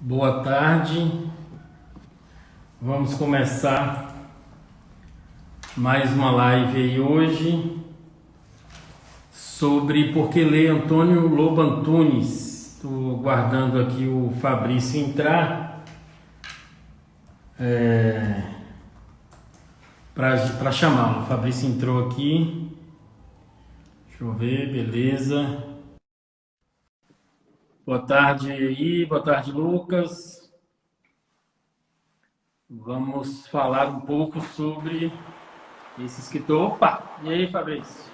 Boa tarde, vamos começar mais uma live aí hoje sobre por que ler Antônio Lobo Antunes. Estou guardando aqui o Fabrício entrar para chamá-lo. O Fabrício entrou aqui, deixa eu ver, beleza. Boa tarde aí, boa tarde Lucas. Vamos falar um pouco sobre esse escritor. Opa! E aí, Fabrício?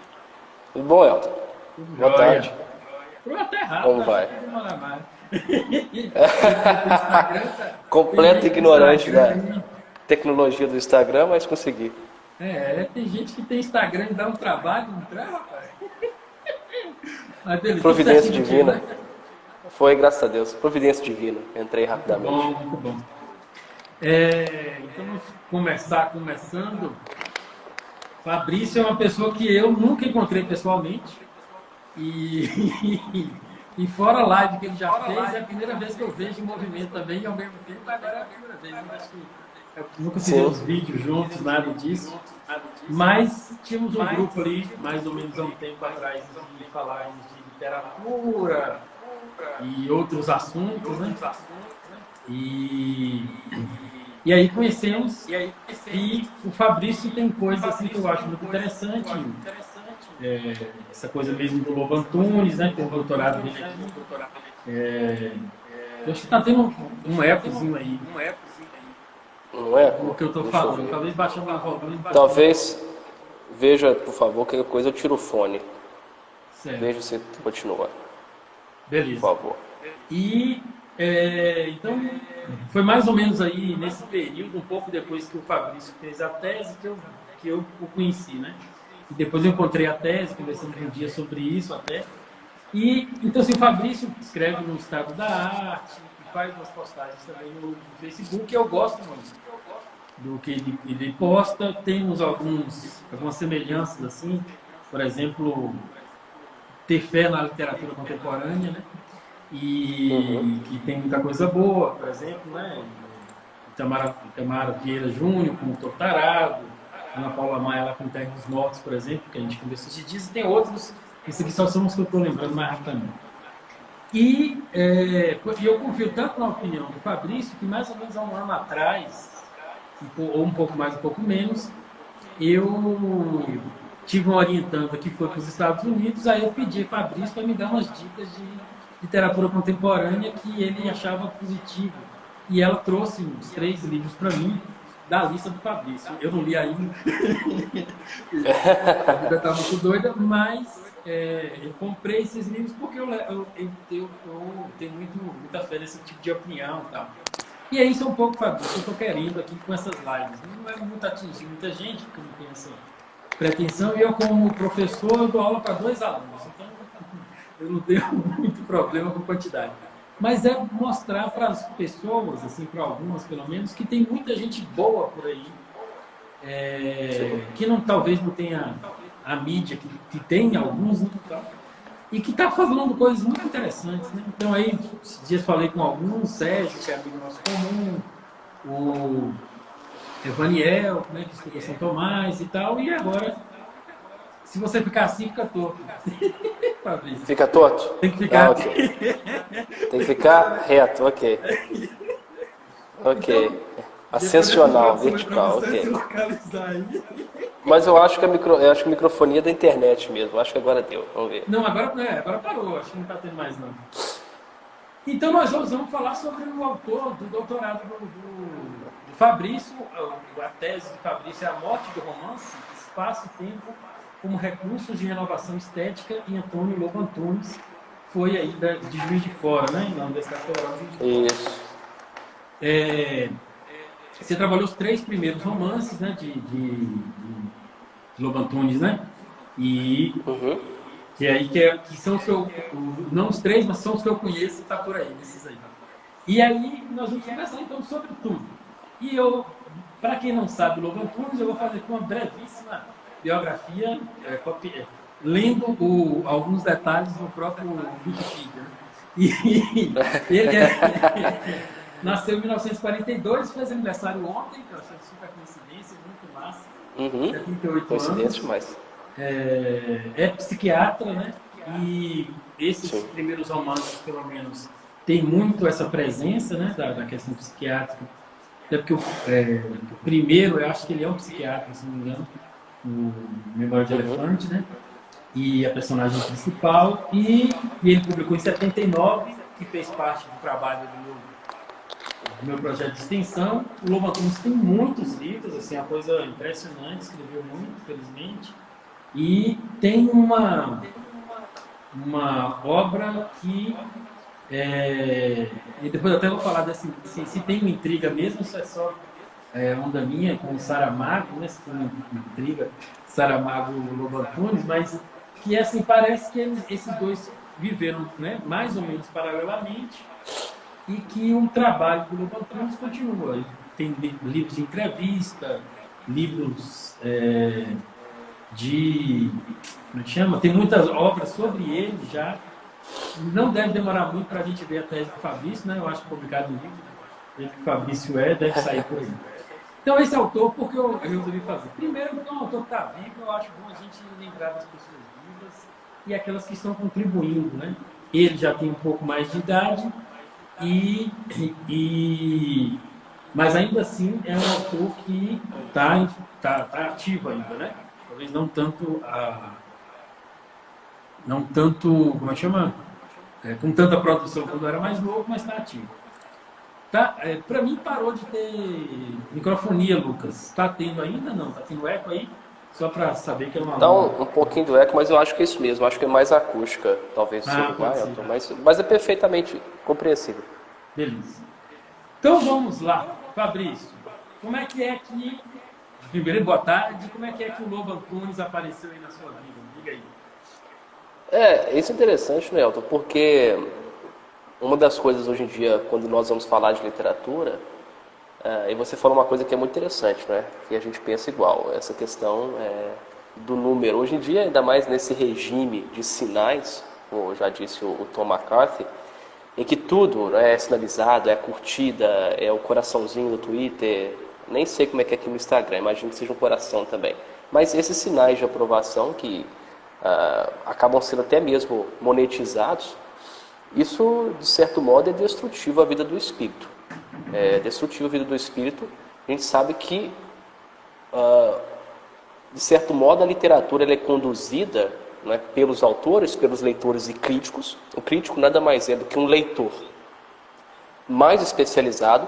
Tudo bom, Elton? Tudo Boa jóia? tarde. Foi até rápido, Como acho vai? que vai demorar mais. Completo Tem ignorante da Instagram, tecnologia do Instagram, mas consegui. tem gente que tem Instagram e dá um trabalho, não traz, rapaz? Mas beleza, tudo Providência certinho contigo, divina. né? Foi, graças a Deus. Providência divina. Entrei Muito rapidamente. bom, muito bom. Então vamos começando. Fabrício é uma pessoa que eu nunca encontrei pessoalmente. E, e fora a live que ele já fez, é a primeira vez que eu vejo em movimento também, e ao mesmo tempo agora é a primeira vez. Eu acho que nunca fizemos vídeos juntos, nada disso. Mas tínhamos um grupo ali, mais ou menos há um tempo atrás, de falarmos de literatura e outros assuntos, né? E aí conhecemos, e o Fabrício tem coisas assim que eu acho muito interessante. Essa coisa mesmo do Lobo Antunes, né? Tem um doutorado dele aqui. Eu acho que está tendo um ecozinho aí, Não é? o que eu estou Deixa eu falando. ver. Talvez baixando a volume. Talvez, veja, por favor, qualquer coisa eu tiro o fone. Certo. Veja se continua, por Beleza. favor. E então foi mais ou menos aí nesse período, um pouco depois que o Fabrício fez a tese, que eu o conheci, né? E depois eu encontrei a tese, conversamos um dia sobre isso até. E então assim, o Fabrício escreve no Estado da Arte, faz umas postagens também no Facebook, e eu gosto muito do que ele posta. Temos algumas semelhanças assim, por exemplo, ter fé na literatura contemporânea, né? E que tem muita coisa boa, por exemplo, né? Itamar Vieira Júnior com o Tortarado, Ana Paula Maia lá com Terra dos Mortos, por exemplo, que a gente conversou esses dias, e tem outros, esses aqui só são os que eu estou lembrando mais rapidamente. E eu confio tanto na opinião do Fabrício, que mais ou menos há um ano atrás, ou um pouco mais, um pouco menos, eu tive um orientando que foi para os Estados Unidos, aí eu pedi a Fabrício para me dar umas dicas de literatura contemporânea que ele achava positivo. E ela trouxe uns 3 livros para mim, da lista do Fabrício. Eu não li ainda, a vida está muito doida, mas eu comprei esses livros porque eu tenho muita fé nesse tipo de opinião e tal. E é isso um pouco, Fabrício, que eu estou querendo aqui com essas lives. Não é muito atingir muita gente, porque eu não tenho essa pretensão, e eu, como professor, eu dou aula para 2 alunos, então eu não tenho muito problema com quantidade. Mas é mostrar para as pessoas, assim, para algumas pelo menos, que tem muita gente boa por aí, que talvez não tenha a mídia que tem alguns, né, e que está falando coisas muito interessantes, né? Então aí, esses dias falei com alguns, Sérgio, que é amigo nosso comum, o Evaniel, né, que estuda São Tomás e tal, e agora, se você ficar assim, fica torto. Fica torto? Tem que ficar. Ok. Tem que ficar reto, ok. Ok. Então, Ascensional, vertical, ok. Localizar aí. Mas eu acho que a microfonia é da internet mesmo. Acho que agora deu. Vamos ver. Não, agora parou, acho que não está tendo mais não. Então nós vamos falar sobre o autor do doutorado do Fabrício. A tese de Fabrício é A Morte do Romance, Espaço e Tempo como Recursos de Renovação Estética, em Antônio Lobo Antunes. Foi aí de Juiz de Fora, né? Na Universidade Federal de Juiz de Fora. Isso. Você trabalhou os 3 primeiros romances, né, de Lobo Antunes, né? E que são os que eu, não os 3, mas são os que eu conheço, tá por aí, nesses aí. E aí nós vamos conversar então sobre tudo. E eu, para quem não sabe Lobo Antunes, eu vou fazer aqui uma brevíssima biografia, lendo alguns detalhes no próprio Wikipedia. E nasceu em 1942, fez aniversário ontem, que eu achei super coincidência, muito massa. Uhum. 38 Coincidência anos. demais. É psiquiatra, né? E esses Sim. primeiros romances, pelo menos, tem muito essa presença, né, da questão psiquiátrica. Até porque o primeiro, eu acho que ele é um psiquiatra, se não me engano, o Memória de Elefante, né? E a personagem principal. E ele publicou em 79, que fez parte do trabalho do meu projeto de extensão. O Lobo Antunes tem muitos livros, assim, é uma coisa impressionante, escreveu muito, felizmente. E tem uma obra que e depois eu até vou falar se tem uma intriga mesmo, se é só onda minha com o Saramago, né? Se tem uma intriga Saramago e Lobo Antunes, mas que assim, parece que esses dois viveram, né, mais ou menos paralelamente e que o trabalho do Lobo Antunes continua. Tem livros de entrevista, livros como é que chama? Tem muitas obras sobre ele já. Não deve demorar muito para a gente ver a tese do Fabrício, né? Eu acho publicado no livro. O que o Fabrício deve sair por aí. Então, esse autor, por que eu resolvi fazer? Primeiro, porque é um autor que está vivo, eu acho bom a gente lembrar das pessoas vivas e aquelas que estão contribuindo, né? Ele já tem um pouco mais de idade, mas ainda assim é um autor que tá ativo ainda, né? Talvez não tanto como é que chama? Com tanta produção quando era mais novo, mas está ativo. Tá, para mim parou de ter microfonia, Lucas. Está tendo ainda? Não? Está tendo eco aí? Só para saber que é uma Dá aula. um pouquinho do eco, mas eu acho que é isso mesmo. Eu acho que é mais acústica, talvez, do seu Pode linguagem, ser. mas é perfeitamente compreensível. Beleza. Então vamos lá, Fabrício. Como é que primeiro, boa tarde, como é que o Lobo Antunes apareceu aí na sua vida? Diga aí. Isso é interessante, Nelton, porque uma das coisas hoje em dia, quando nós vamos falar de literatura, e você falou uma coisa que é muito interessante, né? Que a gente pensa igual, essa questão do número. Hoje em dia, ainda mais nesse regime de sinais, como já disse o Tom McCarthy, em que tudo é sinalizado, é curtida, é o coraçãozinho do Twitter, nem sei como é que é aqui no Instagram, imagino que seja um coração também. Mas esses sinais de aprovação que acabam sendo até mesmo monetizados, isso, de certo modo, é destrutivo à vida do espírito. É destrutivo à vida do espírito. A gente sabe que, de certo modo, a literatura ela é conduzida, né, pelos autores, pelos leitores e críticos. O crítico nada mais é do que um leitor mais especializado,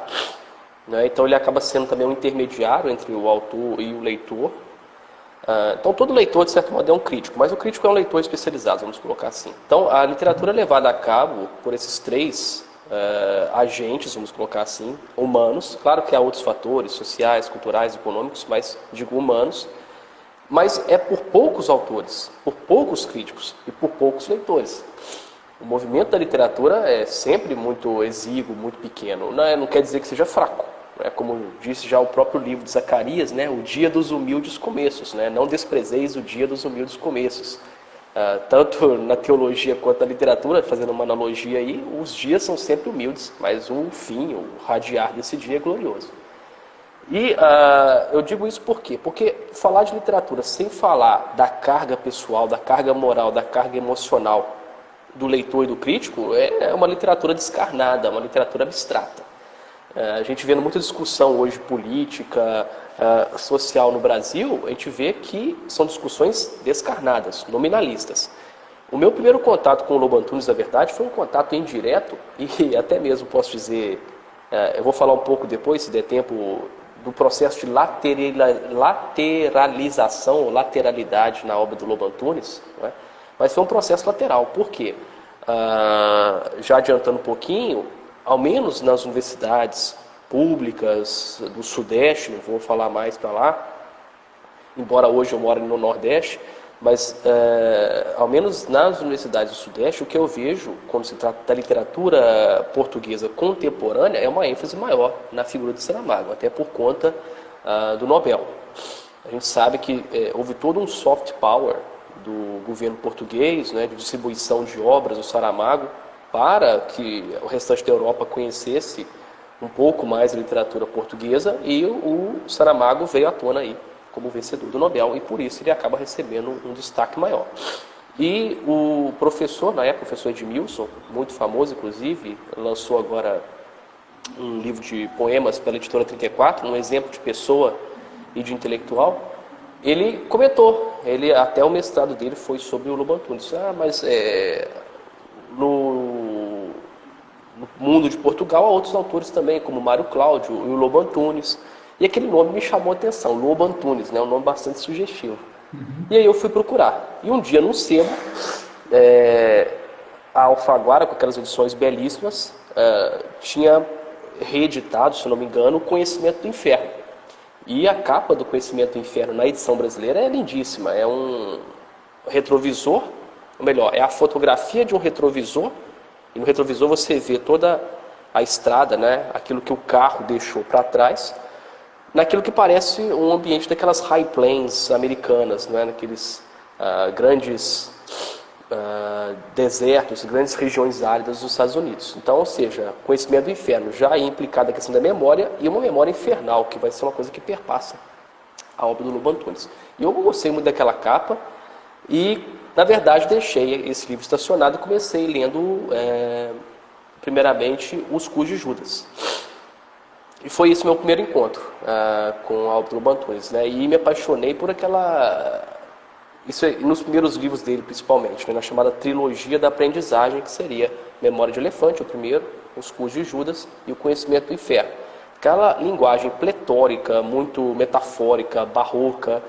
né, então ele acaba sendo também um intermediário entre o autor e o leitor. Então todo leitor, de certo modo, é um crítico, mas o crítico é um leitor especializado, vamos colocar assim. Então a literatura é levada a cabo por esses três agentes, vamos colocar assim, humanos. Claro que há outros fatores, sociais, culturais, econômicos, mas digo humanos. Mas é por poucos autores, por poucos críticos e por poucos leitores. O movimento da literatura é sempre muito exíguo, muito pequeno. Não quer dizer que seja fraco. Como disse já o próprio livro de Zacarias, né? O dia dos humildes começos. Né? Não desprezeis o dia dos humildes começos. Tanto na teologia quanto na literatura, fazendo uma analogia aí, os dias são sempre humildes, mas o fim, o radiar desse dia é glorioso. E eu digo isso por quê? Porque falar de literatura sem falar da carga pessoal, da carga moral, da carga emocional do leitor e do crítico é uma literatura descarnada, uma literatura abstrata. A gente vendo muita discussão hoje política, social no Brasil, a gente vê que são discussões descarnadas, nominalistas. O meu primeiro contato com o Lobo Antunes, na verdade, foi um contato indireto e até mesmo posso dizer, eu vou falar um pouco depois, se der tempo, do processo de lateralização ou lateralidade na obra do Lobo Antunes, né? Mas foi um processo lateral. Por quê? Já adiantando um pouquinho, ao menos nas universidades públicas do Sudeste, não vou falar mais para lá, embora hoje eu moro no Nordeste, mas ao menos nas universidades do Sudeste, o que eu vejo quando se trata da literatura portuguesa contemporânea é uma ênfase maior na figura de Saramago, até por conta do Nobel. A gente sabe que houve todo um soft power do governo português, né, de distribuição de obras do Saramago, para que o restante da Europa conhecesse um pouco mais a literatura portuguesa, e o Saramago veio à tona aí como vencedor do Nobel, e por isso ele acaba recebendo um destaque maior. E o professor, na época, o professor Edmilson, muito famoso inclusive, lançou agora um livro de poemas pela editora 34, um exemplo de pessoa e de intelectual. Ele comentou, até o mestrado dele foi sobre o Lobo Antunes. Mas no mundo de Portugal há outros autores também, como Mário Cláudio e o Lobo Antunes. E aquele nome me chamou a atenção, Lobo Antunes, né? Um nome bastante sugestivo. E aí eu fui procurar. E um dia, num sebo, a Alfaguara, com aquelas edições belíssimas, tinha reeditado, se não me engano, o Conhecimento do Inferno. E a capa do Conhecimento do Inferno na edição brasileira é lindíssima. É um retrovisor, ou melhor, é a fotografia de um retrovisor. E no retrovisor você vê toda a estrada, né? Aquilo que o carro deixou para trás, naquilo que parece um ambiente daquelas high plains americanas, né? Naqueles grandes desertos, grandes regiões áridas dos Estados Unidos. Então, ou seja, Conhecimento do Inferno já é implicada a questão da memória, e uma memória infernal, que vai ser uma coisa que perpassa a obra do Lobo Antunes. E eu gostei muito daquela capa, e, na verdade, deixei esse livro estacionado e comecei lendo, primeiramente, Os Cus de Judas. E foi esse meu primeiro encontro com a obra do Lobo Antunes, né? E me apaixonei por aquela... Isso nos primeiros livros dele, principalmente, né? Na chamada Trilogia da Aprendizagem, que seria Memória de Elefante, o primeiro, Os Cus de Judas e o Conhecimento do Inferno. Aquela linguagem pletórica, muito metafórica, barroca,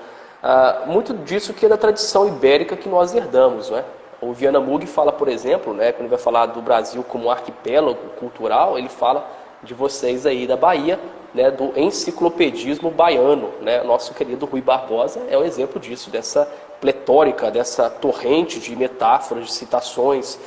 muito disso que é da tradição ibérica que nós herdamos, né? O Viana Mugg fala, por exemplo, né, quando ele vai falar do Brasil como um arquipélago cultural, ele fala de vocês aí da Bahia, né, do enciclopedismo baiano, né? Nosso querido Rui Barbosa é um exemplo disso, dessa pletórica, dessa torrente de metáforas, de citações,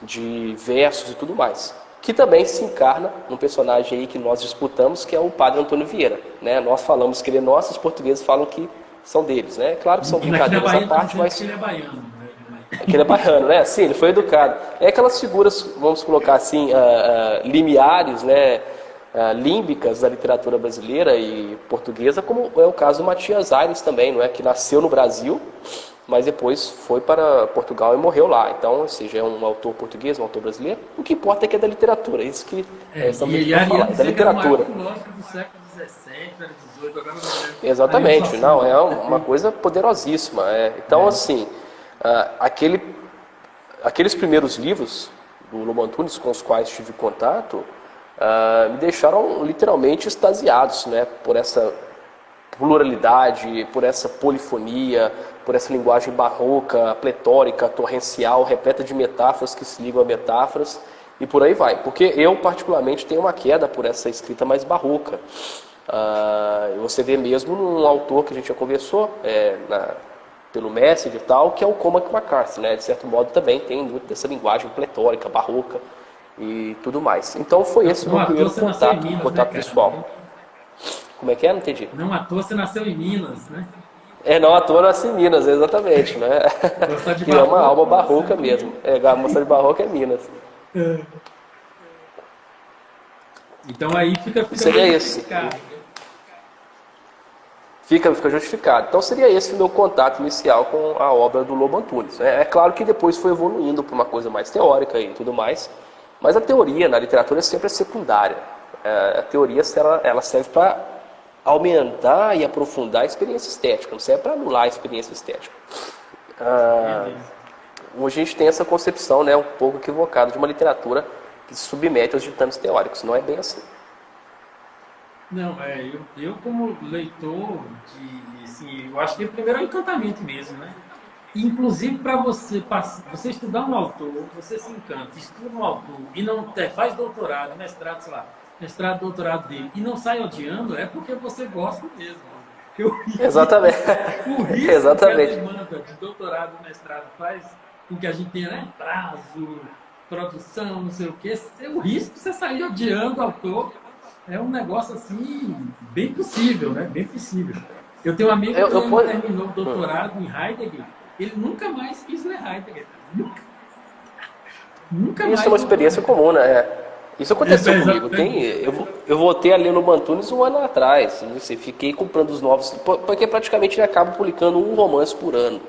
de versos e tudo mais, que também se encarna num personagem aí que nós disputamos, que é o Padre Antônio Vieira, né? Nós falamos que ele é nosso, os portugueses falam que são deles, né? Claro que são brincadeiras à parte, mas... Ele é baiano. Que ele é baiano, né? Sim, ele foi educado. É aquelas figuras, vamos colocar assim, limiares, né? Límbicas da literatura brasileira e portuguesa, como é o caso do Matias Aires também, não é? Que nasceu no Brasil, mas depois foi para Portugal e morreu lá. Então, ou seja, é um autor português, um autor brasileiro. O que importa é que é da literatura, é isso que estamos aqui para falar, da literatura. Do século XVII, XVIII, agora exatamente, não, é uma coisa poderosíssima. Então, assim, aqueles primeiros livros do Lobo Antunes com os quais tive contato, me deixaram literalmente extasiados, né, por essa pluralidade, por essa polifonia, por essa linguagem barroca, pletórica, torrencial, repleta de metáforas que se ligam a metáforas, e por aí vai. Porque eu, particularmente, tenho uma queda por essa escrita mais barroca. Você vê mesmo num autor que a gente já conversou, pelo Message e tal, que é o Cormac McCarthy, né? De certo modo também tem muito dessa linguagem pletórica, barroca e tudo mais. Então foi esse o meu primeiro contato pessoal. Como é que é? Não entendi. Não à toa você nasceu em Minas, né? Não à toa nasci em Minas, exatamente, né? Que é uma alma barroca mesmo. A moça de barroca é Minas. Então aí fica seria esse. Fica justificado. Então seria esse o meu contato inicial com a obra do Lobo Antunes. É claro que depois foi evoluindo para uma coisa mais teórica e tudo mais, mas a teoria na literatura sempre é secundária. A teoria ela serve para aumentar e aprofundar a experiência estética, não serve para anular a experiência estética. Hoje a gente tem essa concepção, né, um pouco equivocada de uma literatura que se submete aos ditames teóricos. Não é bem assim. Não, eu como leitor, assim, eu acho que o primeiro é o encantamento mesmo, né? Inclusive para você estudar um autor, você se encanta, estuda um autor e não faz doutorado, mestrado, sei lá, mestrado, doutorado dele, e não sai odiando, é porque você gosta mesmo. Exatamente. O risco Exatamente. que a demanda de doutorado e mestrado faz com que a gente tenha, né, prazo, produção, não sei o quê, o risco de você sair odiando o autor é um negócio assim, bem possível, né? Bem possível. Eu tenho um amigo que terminou o doutorado em Heidegger, ele nunca mais quis ler Heidegger. Nunca mais. Isso é uma experiência comum, né? Isso aconteceu comigo. Eu voltei a ler Lobo Antunes um ano atrás. Assim, fiquei comprando os novos, porque praticamente ele acaba publicando um romance por ano.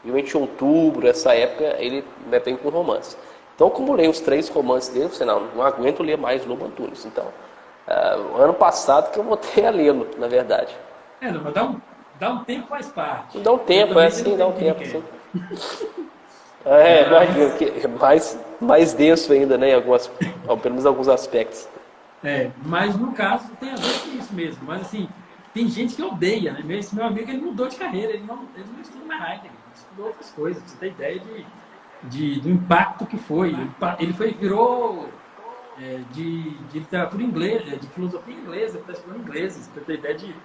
Realmente em outubro, essa época, ele vem com romance. Então eu acumulei os 3 romances dele, falei, não aguento ler mais Lobo Antunes. Então, ano passado que eu voltei a lê-lo, na verdade. Não, mas dá um tempo faz parte. Dá um tempo, dá um tempo, sim. Imagino que é mais denso ainda, né, pelo menos alguns aspectos. Mas no caso tem a ver com isso mesmo. Mas assim, tem gente que odeia, né? Esse meu amigo, ele mudou de carreira, ele não estuda mais Heidegger, ele estudou outras coisas. Você tem ideia do impacto que foi. Ele virou de literatura inglesa, de filosofia inglesa, está estudando inglês. Você tem ideia de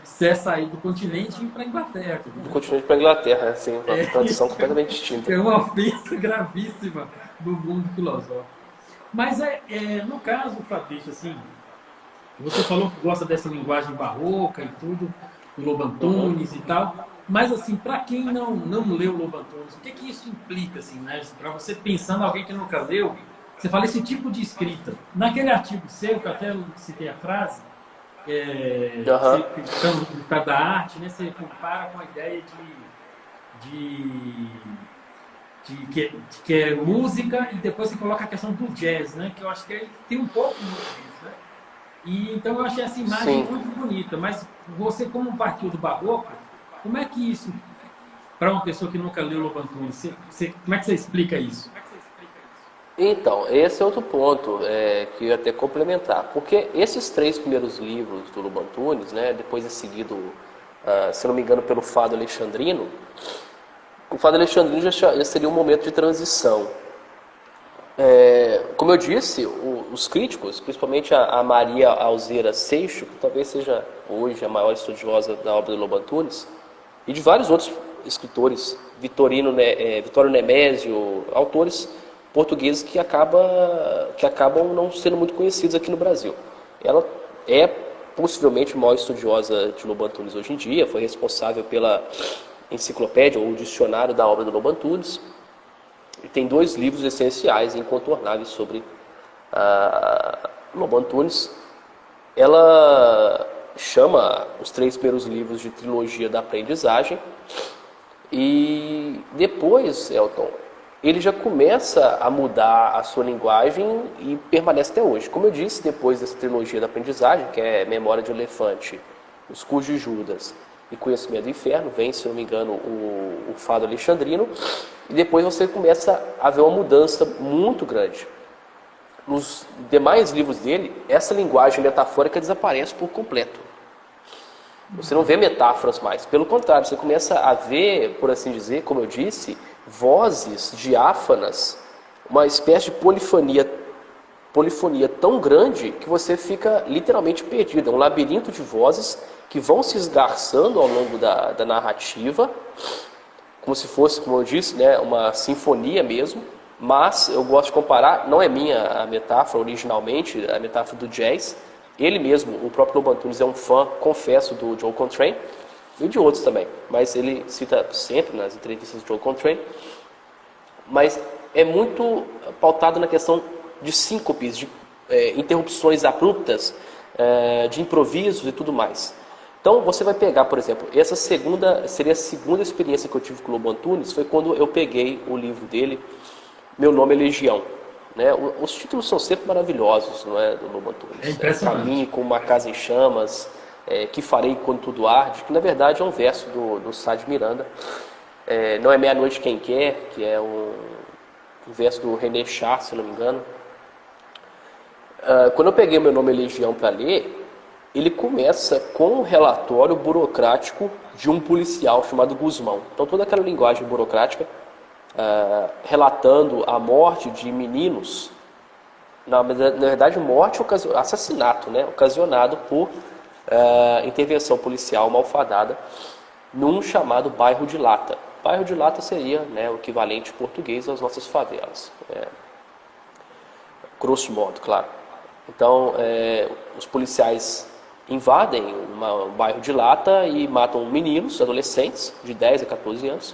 quiser sair do continente e ir para a Inglaterra. Do continente para a Inglaterra, assim, uma tradição completamente distinta. É uma ofensa gravíssima do mundo filosófico. Mas, no caso, Fabrício, assim, você falou que gosta dessa linguagem barroca e tudo, do Lobo Antunes e tal, mas, assim, para quem não leu Lobo Antunes, o que isso implica, assim, né? Para você pensando alguém que nunca leu, você fala esse tipo de escrita. Naquele artigo seu, que eu até citei a frase, por da arte, né? Você compara com a ideia que é música e depois você coloca a questão do jazz, né? Que eu acho que tem um pouco disso, né? E então eu achei essa imagem muito bonita. Mas você, como partiu do barroco, como é que isso, para uma pessoa que nunca leu Lobo Antunes, como é que você explica isso? Então, esse é outro ponto que eu ia até complementar, porque esses 3 primeiros livros do Lobo Antunes, né, depois é seguido, se não me engano, pelo Fado Alexandrino, o Fado Alexandrino já seria um momento de transição. Como eu disse, os críticos, principalmente a Maria Alzira Seixo, que talvez seja hoje a maior estudiosa da obra do Lobo Antunes, e de vários outros escritores, Vitório Nemésio, autores portugueses que acabam não sendo muito conhecidos aqui no Brasil. Ela é possivelmente a maior estudiosa de Lobo Antunes hoje em dia, foi responsável pela enciclopédia ou dicionário da obra do Lobo Antunes, e tem 2 livros essenciais e incontornáveis sobre Lobo Antunes. Ela chama os 3 primeiros livros de trilogia da aprendizagem, e depois, Elton, ele já começa a mudar a sua linguagem e permanece até hoje. Como eu disse, depois dessa trilogia da aprendizagem, que é Memória de Elefante, Os Cus de Judas e Conhecimento do Inferno, vem, se não me engano, o Fado Alexandrino, e depois você começa a ver uma mudança muito grande. Nos demais livros dele, essa linguagem metafórica desaparece por completo. Você não vê metáforas mais. Pelo contrário, você começa a ver, por assim dizer, como eu disse, vozes diáfanas, uma espécie de polifonia tão grande que você fica literalmente perdido. É um labirinto de vozes que vão se esgarçando ao longo da narrativa, como se fosse, como eu disse, né, uma sinfonia mesmo. Mas eu gosto de comparar, não é minha a metáfora originalmente, a metáfora do jazz. Ele mesmo, o próprio Lobo Antunes, é um fã, confesso, do John Coltrane e de outros também, mas ele cita sempre nas entrevistas do John Coltrane. Mas é muito pautado na questão de síncopes, de interrupções abruptas, de improvisos e tudo mais. Então você vai pegar, por exemplo, seria a segunda experiência que eu tive com o Lobo Antunes, foi quando eu peguei o livro dele, Meu Nome é Legião. Né? Os títulos são sempre maravilhosos, não é, do Lobo Antunes. É impressionante. Caminho com uma casa em chamas, que farei quando tudo arde, que na verdade é um verso do Sá de Miranda. Não é meia-noite quem quer, que é um verso do René Char, se não me engano. Quando eu peguei Meu Nome é Legião para ler, ele começa com um relatório burocrático de um policial chamado Guzmão. Então toda aquela linguagem burocrática, relatando a morte de meninos, na verdade assassinato, né, ocasionado por intervenção policial malfadada num chamado bairro de Lata. Bairro de Lata seria, né, o equivalente português às nossas favelas, grosso modo, claro. Então os policiais invadem um bairro de Lata e matam meninos, adolescentes de 10 a 14 anos.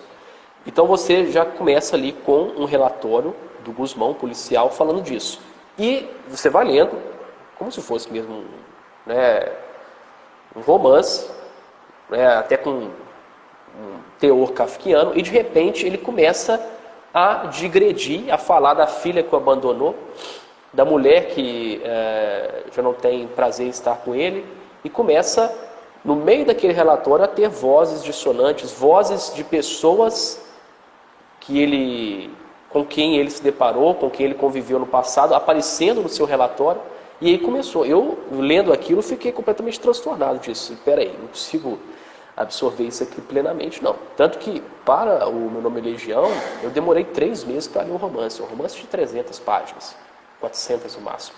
Então você já começa ali com um relatório do Guzmão, policial, falando disso. E você vai lendo, como se fosse mesmo, né, um romance, né, até com um teor kafkiano, e de repente ele começa a digredir, a falar da filha que o abandonou, da mulher que já não tem prazer em estar com ele, e começa, no meio daquele relatório, a ter vozes dissonantes, vozes de pessoas com quem ele se deparou, com quem ele conviveu no passado, aparecendo no seu relatório. E aí começou. Eu, lendo aquilo, fiquei completamente transtornado disso. Espera aí, não consigo absorver isso aqui plenamente, não. Tanto que, para o Meu Nome é Legião, eu demorei 3 meses para ler um romance de 300 páginas, 400 no máximo.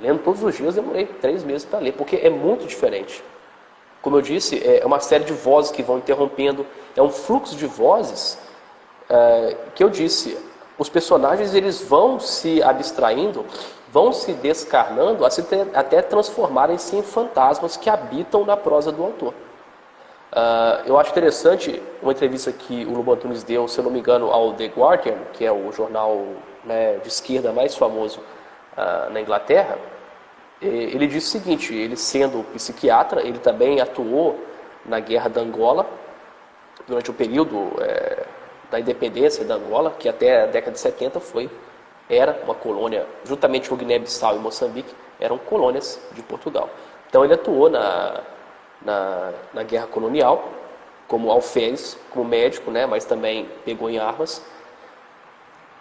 Lendo todos os dias, eu demorei 3 meses para ler, porque é muito diferente. Como eu disse, é uma série de vozes que vão interrompendo, é um fluxo de vozes que eu disse, os personagens eles vão se abstraindo, vão se descarnando, até transformarem-se em fantasmas que habitam na prosa do autor. Eu acho interessante uma entrevista que o Lobo Antunes deu, se eu não me engano, ao The Guardian, que é o jornal, né, de esquerda mais famoso na Inglaterra. Ele disse o seguinte: ele, sendo psiquiatra, ele também atuou na guerra da Angola durante o período da independência da Angola, que até a década de 70 era uma colônia, juntamente com Guiné-Bissau e Moçambique, eram colônias de Portugal. Então ele atuou na guerra colonial, como alferes, como médico, né, mas também pegou em armas.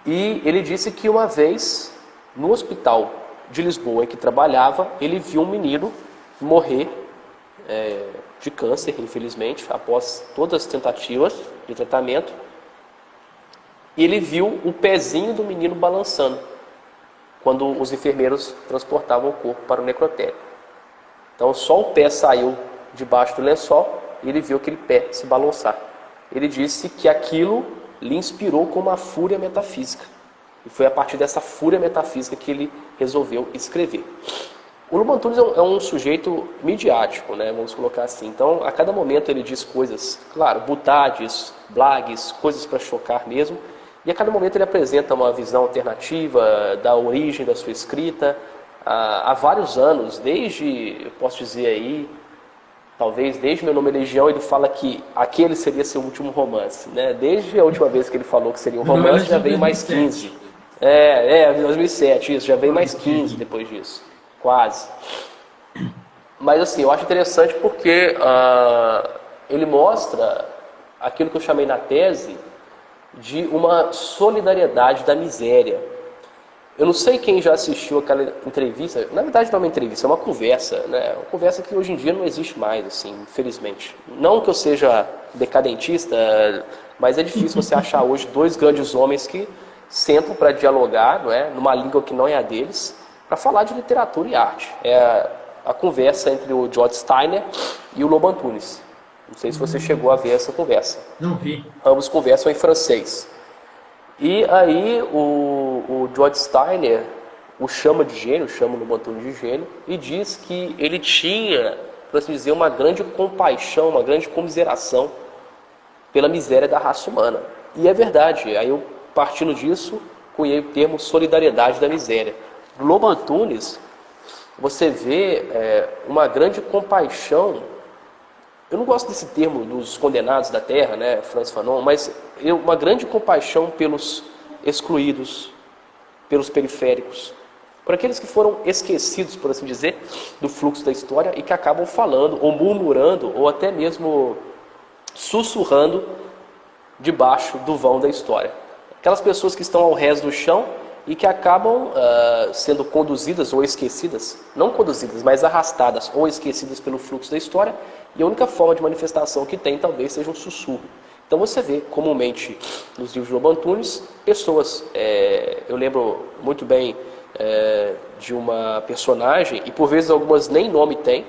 E ele disse que uma vez, no hospital de Lisboa em que trabalhava, ele viu um menino morrer de câncer, infelizmente, após todas as tentativas de tratamento. E ele viu o pezinho do menino balançando quando os enfermeiros transportavam o corpo para o necrotério. Então só o pé saiu debaixo do lençol e ele viu aquele pé se balançar. Ele disse que aquilo lhe inspirou com uma fúria metafísica. E foi a partir dessa fúria metafísica que ele resolveu escrever. O Lobo Antunes é um sujeito midiático, né? Vamos colocar assim. Então, a cada momento ele diz coisas, claro, butades, blagues, coisas para chocar mesmo. E a cada momento ele apresenta uma visão alternativa da origem da sua escrita. Há vários anos, eu posso dizer aí, talvez desde Meu Nome é Legião, ele fala que aquele seria seu último romance, né? Desde a última vez que ele falou que seria um romance, já veio mais 15. 2007, isso, já veio mais 15 depois disso, quase. Mas assim, eu acho interessante porque ele mostra aquilo que eu chamei na tese de uma solidariedade da miséria. Eu não sei quem já assistiu aquela entrevista, na verdade não é uma entrevista, é uma conversa, né? Uma conversa que hoje em dia não existe mais, assim, infelizmente. Não que eu seja decadentista, mas é difícil você achar hoje 2 grandes homens que sentam para dialogar, não é, numa língua que não é a deles, para falar de literatura e arte. É a conversa entre o George Steiner e o Lobo Antunes. Não sei se você chegou a ver essa conversa. Não vi. Ambos conversam em francês. E aí o George Steiner o chama de gênio, chama o Lobo Antunes de gênio, e diz que ele tinha, por assim dizer, uma grande compaixão, uma grande comiseração pela miséria da raça humana. E é verdade. Aí eu, partindo disso, cunhei o termo solidariedade da miséria. No Lobo Antunes, você vê uma grande compaixão. Eu não gosto desse termo dos condenados da terra, né, Franz Fanon, mas uma grande compaixão pelos excluídos, pelos periféricos, por aqueles que foram esquecidos, por assim dizer, do fluxo da história e que acabam falando, ou murmurando, ou até mesmo sussurrando debaixo do vão da história. Aquelas pessoas que estão ao rés do chão e que acabam sendo conduzidas ou esquecidas, não conduzidas, mas arrastadas ou esquecidas pelo fluxo da história, e a única forma de manifestação que tem talvez seja um sussurro. Então você vê comumente nos livros de Lobo Antunes pessoas, eu lembro muito bem de uma personagem, e por vezes algumas nem nome tem,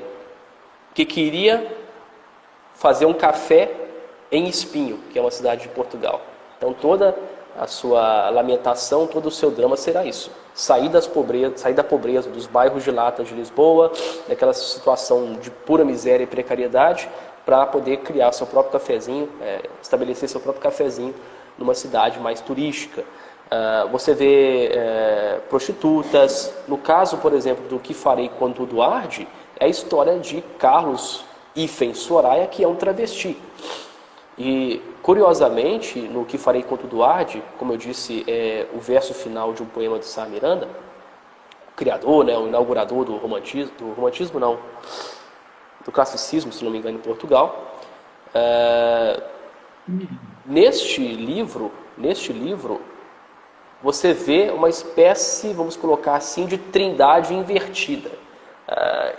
que queria fazer um café em Espinho, que é uma cidade de Portugal. Então toda a sua lamentação, todo o seu drama será isso: sair da pobreza dos bairros de lata de Lisboa, daquela situação de pura miséria e precariedade, para poder criar seu próprio cafezinho, estabelecer seu próprio cafezinho numa cidade mais turística. Você vê prostitutas. No caso, por exemplo, do Que Farei Quando Tudo Arde, é a história de Carlos Ifen Soraya, que é um travesti. E, curiosamente, no Que Farei Quando Tudo Arde, como eu disse, é o verso final de um poema de Sá Miranda, o criador, né, o inaugurador do romantismo não, do classicismo, se não me engano, em Portugal. Neste livro, você vê uma espécie, vamos colocar assim, de trindade invertida.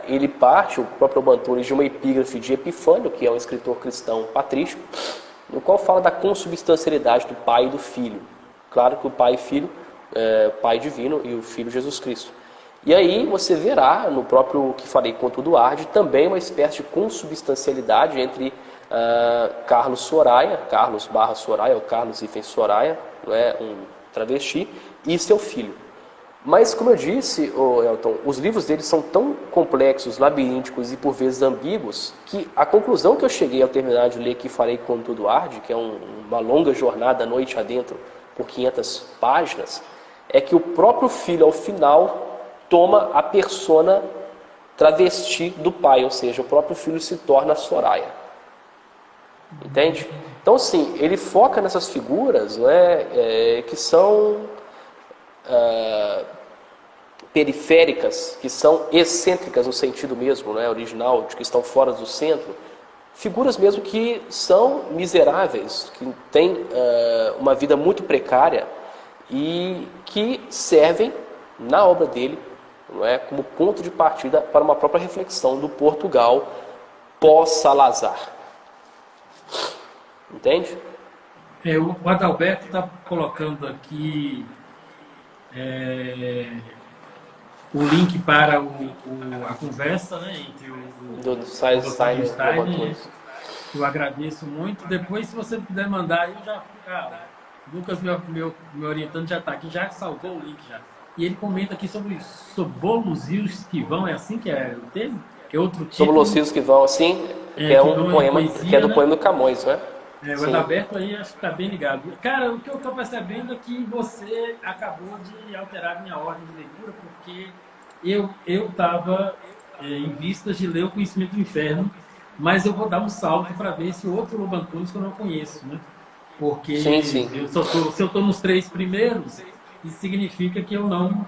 Ele parte, o próprio Antunes, de uma epígrafe de Epifânio, que é um escritor cristão patrístico, no qual fala da consubstancialidade do Pai e do Filho. Claro que o Pai e Filho, Pai divino e o Filho Jesus Cristo. E aí você verá, no próprio Que Farei Quando Tudo Arde, também uma espécie de consubstancialidade entre Carlos Soraya, ou Carlos Ifen Soraya, não é, um travesti, e seu filho. Mas, como eu disse, Elton, os livros dele são tão complexos, labirínticos e por vezes ambíguos, que a conclusão que eu cheguei ao terminar de ler Que Farei Quando Tudo Arde, que é uma longa jornada noite adentro por 500 páginas, é que o próprio filho, ao final, toma a persona travesti do pai, ou seja, o próprio filho se torna Soraya. Entende? Então, sim, ele foca nessas figuras, né, que são periféricas, que são excêntricas no sentido mesmo, né, original, de que estão fora do centro. Figuras mesmo que são miseráveis, que têm uma vida muito precária e que servem, na obra dele, não é, como ponto de partida para uma própria reflexão do Portugal pós-Salazar. Entende? O Adalberto está colocando aqui o link para a conversa, né, entre do Steiner e o Antunes. Eu agradeço muito. Depois, se você puder mandar, eu já... Lucas, meu orientando, já está aqui, já salvou o link já. E ele comenta aqui sobre bolos e os que vão, é assim que é o termo? Que é outro tipo. Sobre os rios que vão, assim, que é um poema, poesia, que é do poema do Camões, né? O Adalberto aí acho que está bem ligado. Cara, o que eu estou percebendo é que você acabou de alterar minha ordem de leitura, porque eu estava em vistas de ler O Conhecimento do Inferno, mas eu vou dar um salto para ver esse outro Lobo Antunes que eu não conheço, né? Porque sim. se eu estou nos 3 primeiros, isso significa que eu não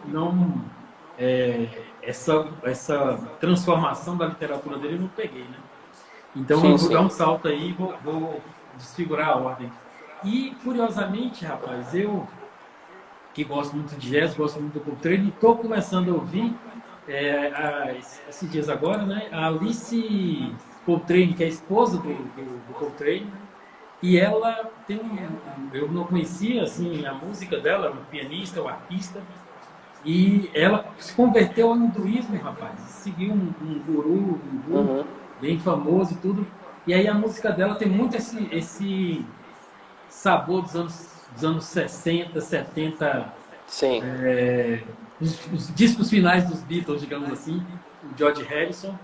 essa transformação da literatura dele eu não peguei, né? Então eu vou dar um salto aí e vou desfigurar a ordem. E, curiosamente, rapaz, eu que gosto muito de jazz, gosto muito do Coltrane, estou começando a ouvir esses dias agora, né, a Alice Coltrane, que é a esposa do Coltrane, e ela tem eu não conhecia assim, a música dela, uma pianista, uma artista, e ela se converteu ao hinduísmo, rapaz, seguiu um guru bem famoso e tudo. E aí a música dela tem muito esse sabor dos anos 60, 70. Sim. Os discos finais dos Beatles, digamos assim, o George Harrison.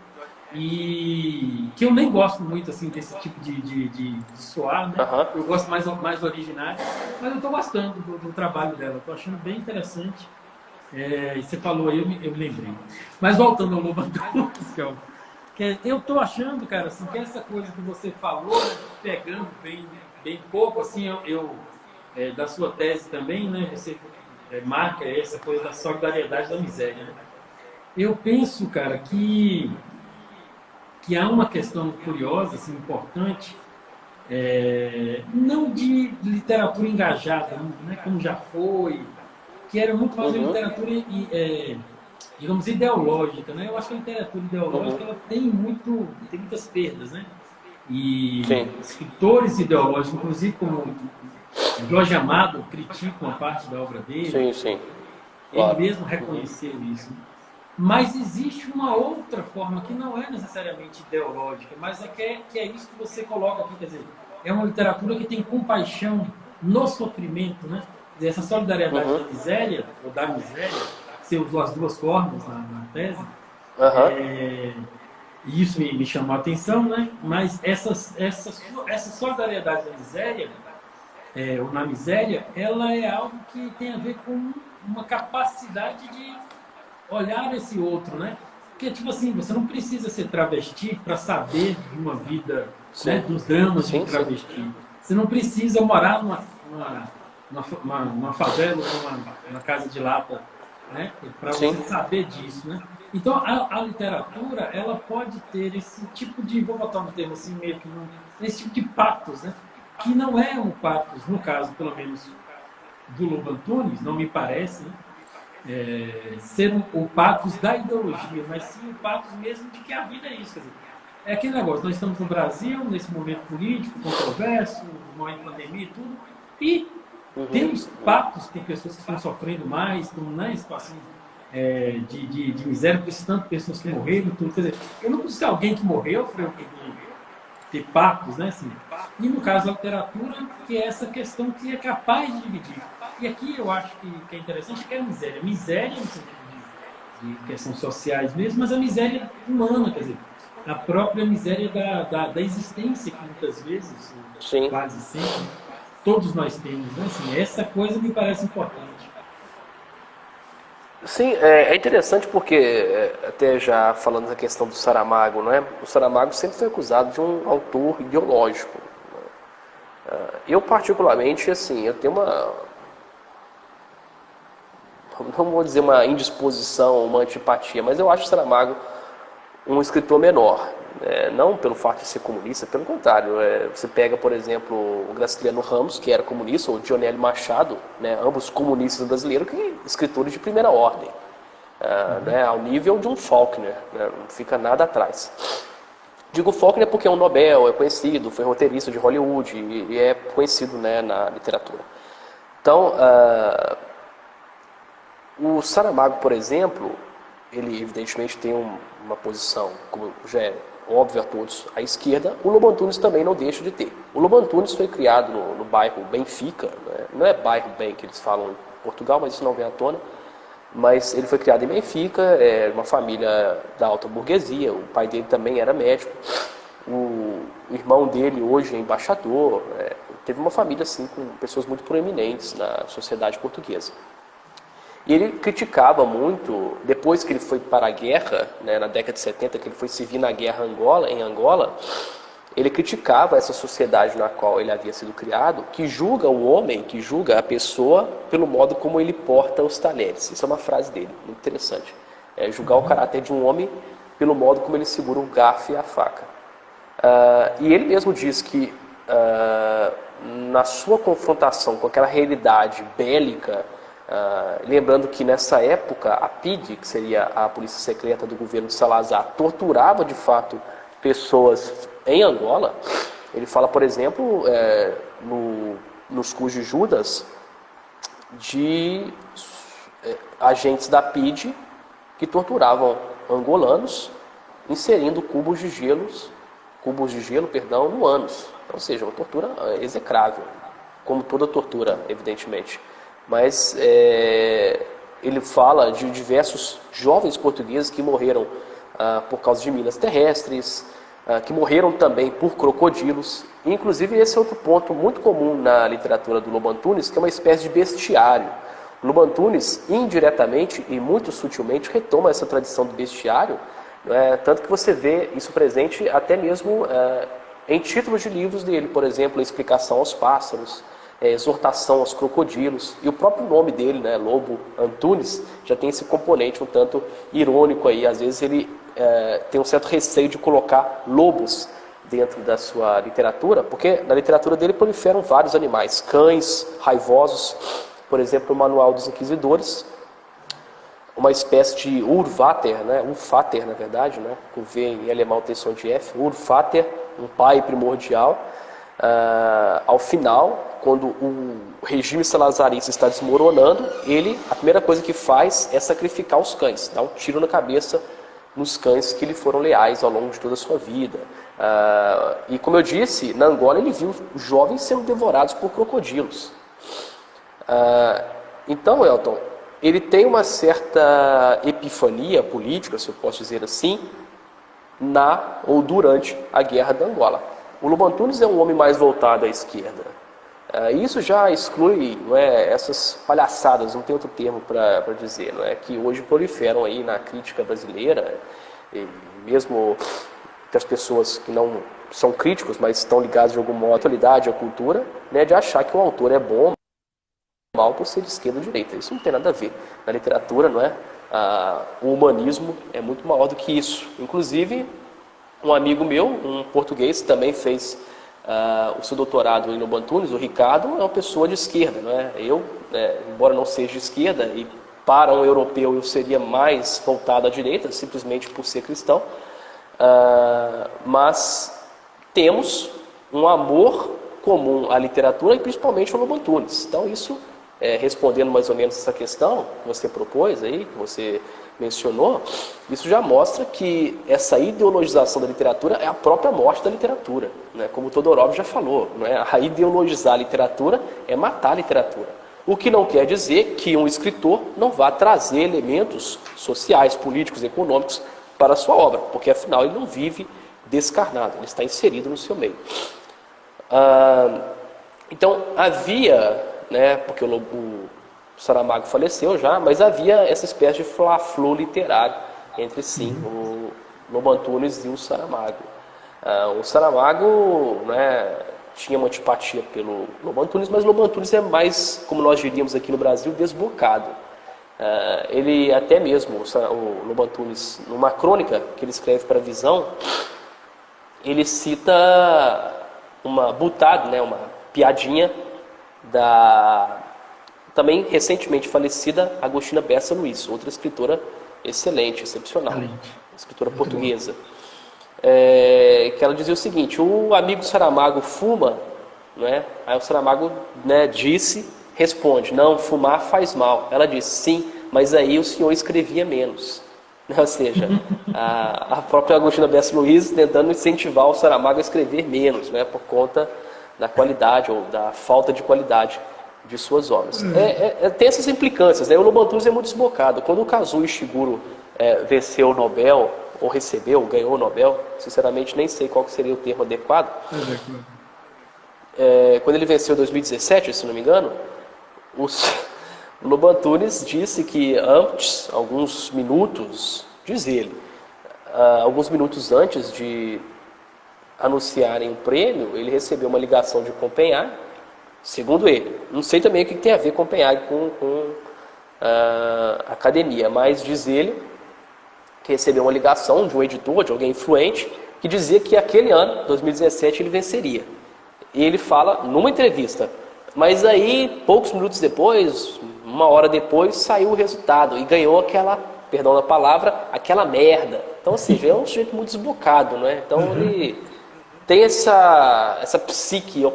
E que eu nem gosto muito assim desse tipo de soar, né? Eu gosto mais originário, mas eu estou gostando do trabalho dela, estou achando bem interessante. E você falou aí, eu me lembrei. Mas voltando ao Lobo Antunes, eu estou achando, cara, assim, que essa coisa que você falou, né, pegando bem pouco, assim, da sua tese também, né, você marca essa coisa da solidariedade da miséria, né? Eu penso, cara, que há uma questão curiosa, assim, importante, não de literatura engajada, né, como já foi, que era muito mais uma literatura digamos, ideológica, né? Eu acho que a literatura ideológica ela tem muitas perdas, né? E escritores ideológicos, inclusive como Jorge Amado, criticam a parte da obra dele. Sim. Ele mesmo reconheceu isso. Mas existe uma outra forma que não é necessariamente ideológica, mas que é isso que você coloca aqui, quer dizer, é uma literatura que tem compaixão no sofrimento, né? Essa solidariedade da miséria, ou da miséria, você usou as duas formas na tese, e isso me chamou a atenção, né? Mas essa solidariedade da miséria, ou na miséria, ela é algo que tem a ver com uma capacidade de olhar esse outro, né? Porque, tipo assim, você não precisa ser travesti para saber de uma vida, né, dos dramas de um travesti. Você não precisa morar numa favela, numa casa de lata, né, para você saber disso, né? Então, a literatura, ela pode ter esse tipo de, vou botar um termo assim, meio que esse tipo de patos, né? Que não é um patos, no caso, pelo menos, do Lobo Antunes, não me parece, né? Ser o patos da ideologia, mas sim o patos mesmo de que a vida é isso. Quer dizer, é aquele negócio, nós estamos no Brasil, nesse momento político, controverso, momento de pandemia e tudo, e temos patos com pessoas que estão sofrendo mais, estão na situação de miséria, precisando de pessoas que morreram, tudo. Quer dizer, eu não preciso de alguém que morreu para ter patos, né? Assim. E no caso da literatura, que é essa questão que é capaz de dividir. E aqui eu acho que é interessante que é a miséria. Miséria no sentido de questões sociais mesmo, mas a miséria humana, quer dizer, a própria miséria da existência que muitas vezes, quase sempre, todos nós temos, né? Assim, essa coisa me parece importante. Sim, é interessante porque, até já falando da questão do Saramago, né? O Saramago sempre foi acusado de um autor ideológico. Eu, particularmente, assim, eu tenho não vou dizer uma indisposição, uma antipatia, mas eu acho o Saramago um escritor menor. Não pelo fato de ser comunista, pelo contrário. Você pega, por exemplo, o Graciliano Ramos, que era comunista, ou Dionélio Machado, né, ambos comunistas brasileiros, que escritores de primeira ordem, né, ao nível de um Faulkner, né, não fica nada atrás. Digo Faulkner porque é um Nobel, é conhecido, foi roteirista de Hollywood e é conhecido, né, na literatura. Então, o Saramago, por exemplo, ele evidentemente tem uma posição, como já é óbvio a todos, à esquerda. O Lobo Antunes também não deixa de ter. O Lobo Antunes foi criado no bairro Benfica, né? Não é bairro bem que eles falam em Portugal, mas isso não vem à tona. Mas ele foi criado em Benfica, uma família da alta burguesia, o pai dele também era médico, o irmão dele hoje é embaixador, teve uma família assim com pessoas muito proeminentes na sociedade portuguesa. E ele criticava muito, depois que ele foi para a guerra, né, na década de 70, que ele foi servir na guerra em Angola, ele criticava essa sociedade na qual ele havia sido criado, que julga o homem, que julga a pessoa pelo modo como ele porta os talheres. Isso é uma frase dele, muito interessante. Julgar o caráter de um homem pelo modo como ele segura o garfo e a faca. E ele mesmo diz que, na sua confrontação com aquela realidade bélica, lembrando que nessa época a PIDE, que seria a polícia secreta do governo de Salazar, torturava de fato pessoas em Angola. Ele fala, por exemplo, nos Cus de Judas, de agentes da PIDE que torturavam angolanos, inserindo cubos de gelo, no ânus. Ou seja, uma tortura execrável, como toda tortura, evidentemente. Mas ele fala de diversos jovens portugueses que morreram por causa de minas terrestres, que morreram também por crocodilos. Inclusive, esse é outro ponto muito comum na literatura do Lobo Antunes, que é uma espécie de bestiário. O Lobo Antunes, indiretamente e muito sutilmente, retoma essa tradição do bestiário, tanto que você vê isso presente até mesmo em títulos de livros dele, por exemplo, a explicação aos pássaros, exortação aos crocodilos, e o próprio nome dele, né, Lobo Antunes, já tem esse componente um tanto irônico aí. Às vezes ele tem um certo receio de colocar lobos dentro da sua literatura, porque na literatura dele proliferam vários animais, cães raivosos, por exemplo, o Manual dos Inquisidores, uma espécie de Urvater, né, Urvater na verdade, né, com V em alemão tem som de F, Urvater, um pai primordial. Ao final, quando o regime salazarista está desmoronando, a primeira coisa que faz é sacrificar os cães, dar um tiro na cabeça nos cães que lhe foram leais ao longo de toda a sua vida. E como eu disse, na Angola ele viu jovens sendo devorados por crocodilos. Então, Elton, ele tem uma certa epifania política, se eu posso dizer assim, na ou durante a Guerra da Angola. O Lobo Antunes é um homem mais voltado à esquerda. Isso já exclui, não é, essas palhaçadas, não tem outro termo para dizer, não é, que hoje proliferam aí na crítica brasileira, e mesmo das pessoas que não são críticos, mas estão ligados de alguma atualidade à cultura, né, de achar que um autor é bom ou mal por ser de esquerda ou direita. Isso não tem nada a ver. Na literatura, não é? O humanismo é muito maior do que isso. Inclusive, um amigo meu, um português, também fez o seu doutorado em Lobo Antunes, o Ricardo, é uma pessoa de esquerda, não é? Eu, embora não seja de esquerda, e para um europeu eu seria mais voltado à direita, simplesmente por ser cristão, mas temos um amor comum à literatura e principalmente ao Lobo Antunes. Então isso, respondendo mais ou menos essa questão que você propôs aí, que você mencionou, isso já mostra que essa ideologização da literatura é a própria morte da literatura, né? Como o Todorov já falou, né? A ideologizar a literatura é matar a literatura. O que não quer dizer que um escritor não vá trazer elementos sociais, políticos, econômicos para a sua obra, porque afinal ele não vive descarnado, ele está inserido no seu meio. Então havia, né, porque o Saramago faleceu já, mas havia essa espécie de fla-flu literário entre sim, o Lobo Antunes e o Saramago. O Saramago, né, tinha uma antipatia pelo Lobo Antunes, mas o Lobo Antunes é mais, como nós diríamos aqui no Brasil, desbocado. Ele até mesmo, o Lobo Antunes, numa crônica que ele escreve para a Visão, ele cita uma butada, né, uma piadinha da também recentemente falecida Agostina Bessa Luiz, outra escritora excelente, excepcional, escritora portuguesa. Que ela dizia o seguinte: o amigo Saramago fuma, né? Aí o Saramago, né, responde, não, fumar faz mal. Ela disse, sim, mas aí o senhor escrevia menos. Ou seja, a própria Agostina Bessa Luiz tentando incentivar o Saramago a escrever menos, né, por conta da qualidade ou da falta de qualidade de suas obras. Tem essas implicâncias, né? O Lobo Antunes é muito desbocado. Quando o Kazuo Ishiguro venceu o Nobel, ou ganhou o Nobel, sinceramente nem sei qual seria o termo adequado, quando ele venceu em 2017, se não me engano, o Lobo Antunes disse que antes, alguns minutos, diz ele, alguns minutos antes de anunciarem o prêmio, ele recebeu uma ligação de Copenhague, segundo ele. Não sei também o que tem a ver Copenhague com a academia, mas diz ele que recebeu uma ligação de um editor, de alguém influente, que dizia que aquele ano, 2017, ele venceria. E ele fala numa entrevista, mas aí, poucos minutos depois, uma hora depois, saiu o resultado e ganhou aquela, perdão da palavra, aquela merda. Então, ou seja, é um sujeito muito desbocado, não é? Então, ele tem essa psique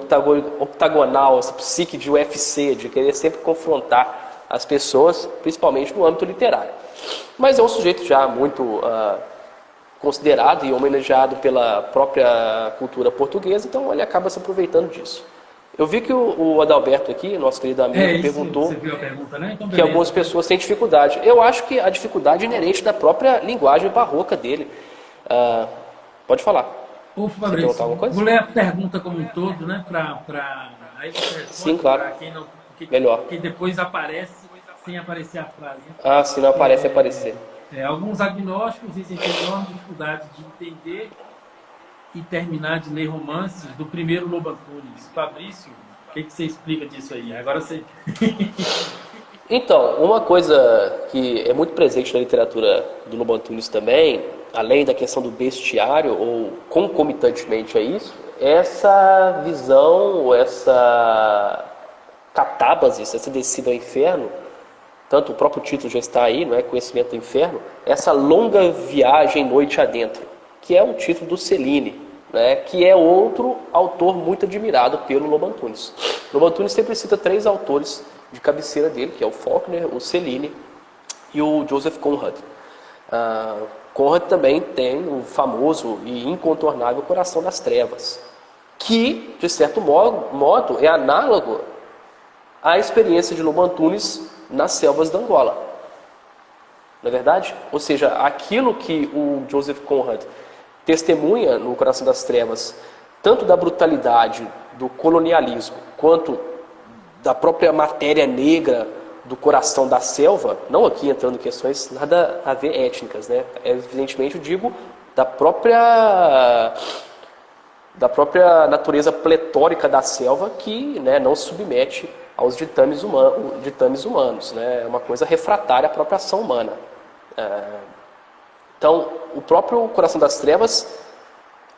octagonal, essa psique de UFC, de querer sempre confrontar as pessoas, principalmente no âmbito literário. Mas é um sujeito já muito considerado e homenageado pela própria cultura portuguesa, então ele acaba se aproveitando disso. Eu vi que o Adalberto aqui, nosso querido amigo, perguntou você viu a pergunta, né? Então, que algumas pessoas têm dificuldade. Eu acho que a dificuldade é inerente da própria linguagem barroca dele. Pode falar. Ô, Fabrício, vou ler a pergunta como um todo, né? Aí você responde. Sim, claro. Melhor. Que depois aparece sem aparecer a frase. Né? Se não aparece, aparecer. Alguns agnósticos dizem que tem enorme dificuldade de entender e terminar de ler romances do primeiro Lobo Antunes. Fabrício, o que você explica disso aí? Agora você... Então, uma coisa que é muito presente na literatura do Lobo Antunes também, além da questão do bestiário, ou concomitantemente a isso, é essa visão, ou essa catábase, essa descida ao inferno, tanto o próprio título já está aí, não é? Conhecimento do Inferno, essa longa viagem noite adentro, que é um título do Cellini, né? Que é outro autor muito admirado pelo Lobo Antunes. Lobo Antunes sempre cita 3 autores de cabeceira dele, que é o Faulkner, o Cellini e o Joseph Conrad. Conrad também tem o famoso e incontornável Coração das Trevas, que, de certo modo, é análogo à experiência de Lobo Antunes nas selvas da Angola. Não é verdade? Ou seja, aquilo que o Joseph Conrad testemunha no Coração das Trevas tanto da brutalidade do colonialismo, quanto da própria matéria negra do coração da selva, não aqui entrando em questões nada a ver étnicas, né? Evidentemente eu digo da própria natureza pletórica da selva que, né, não se submete aos ditames humanos, né? É uma coisa refratária à própria ação humana. Então, o próprio Coração das Trevas,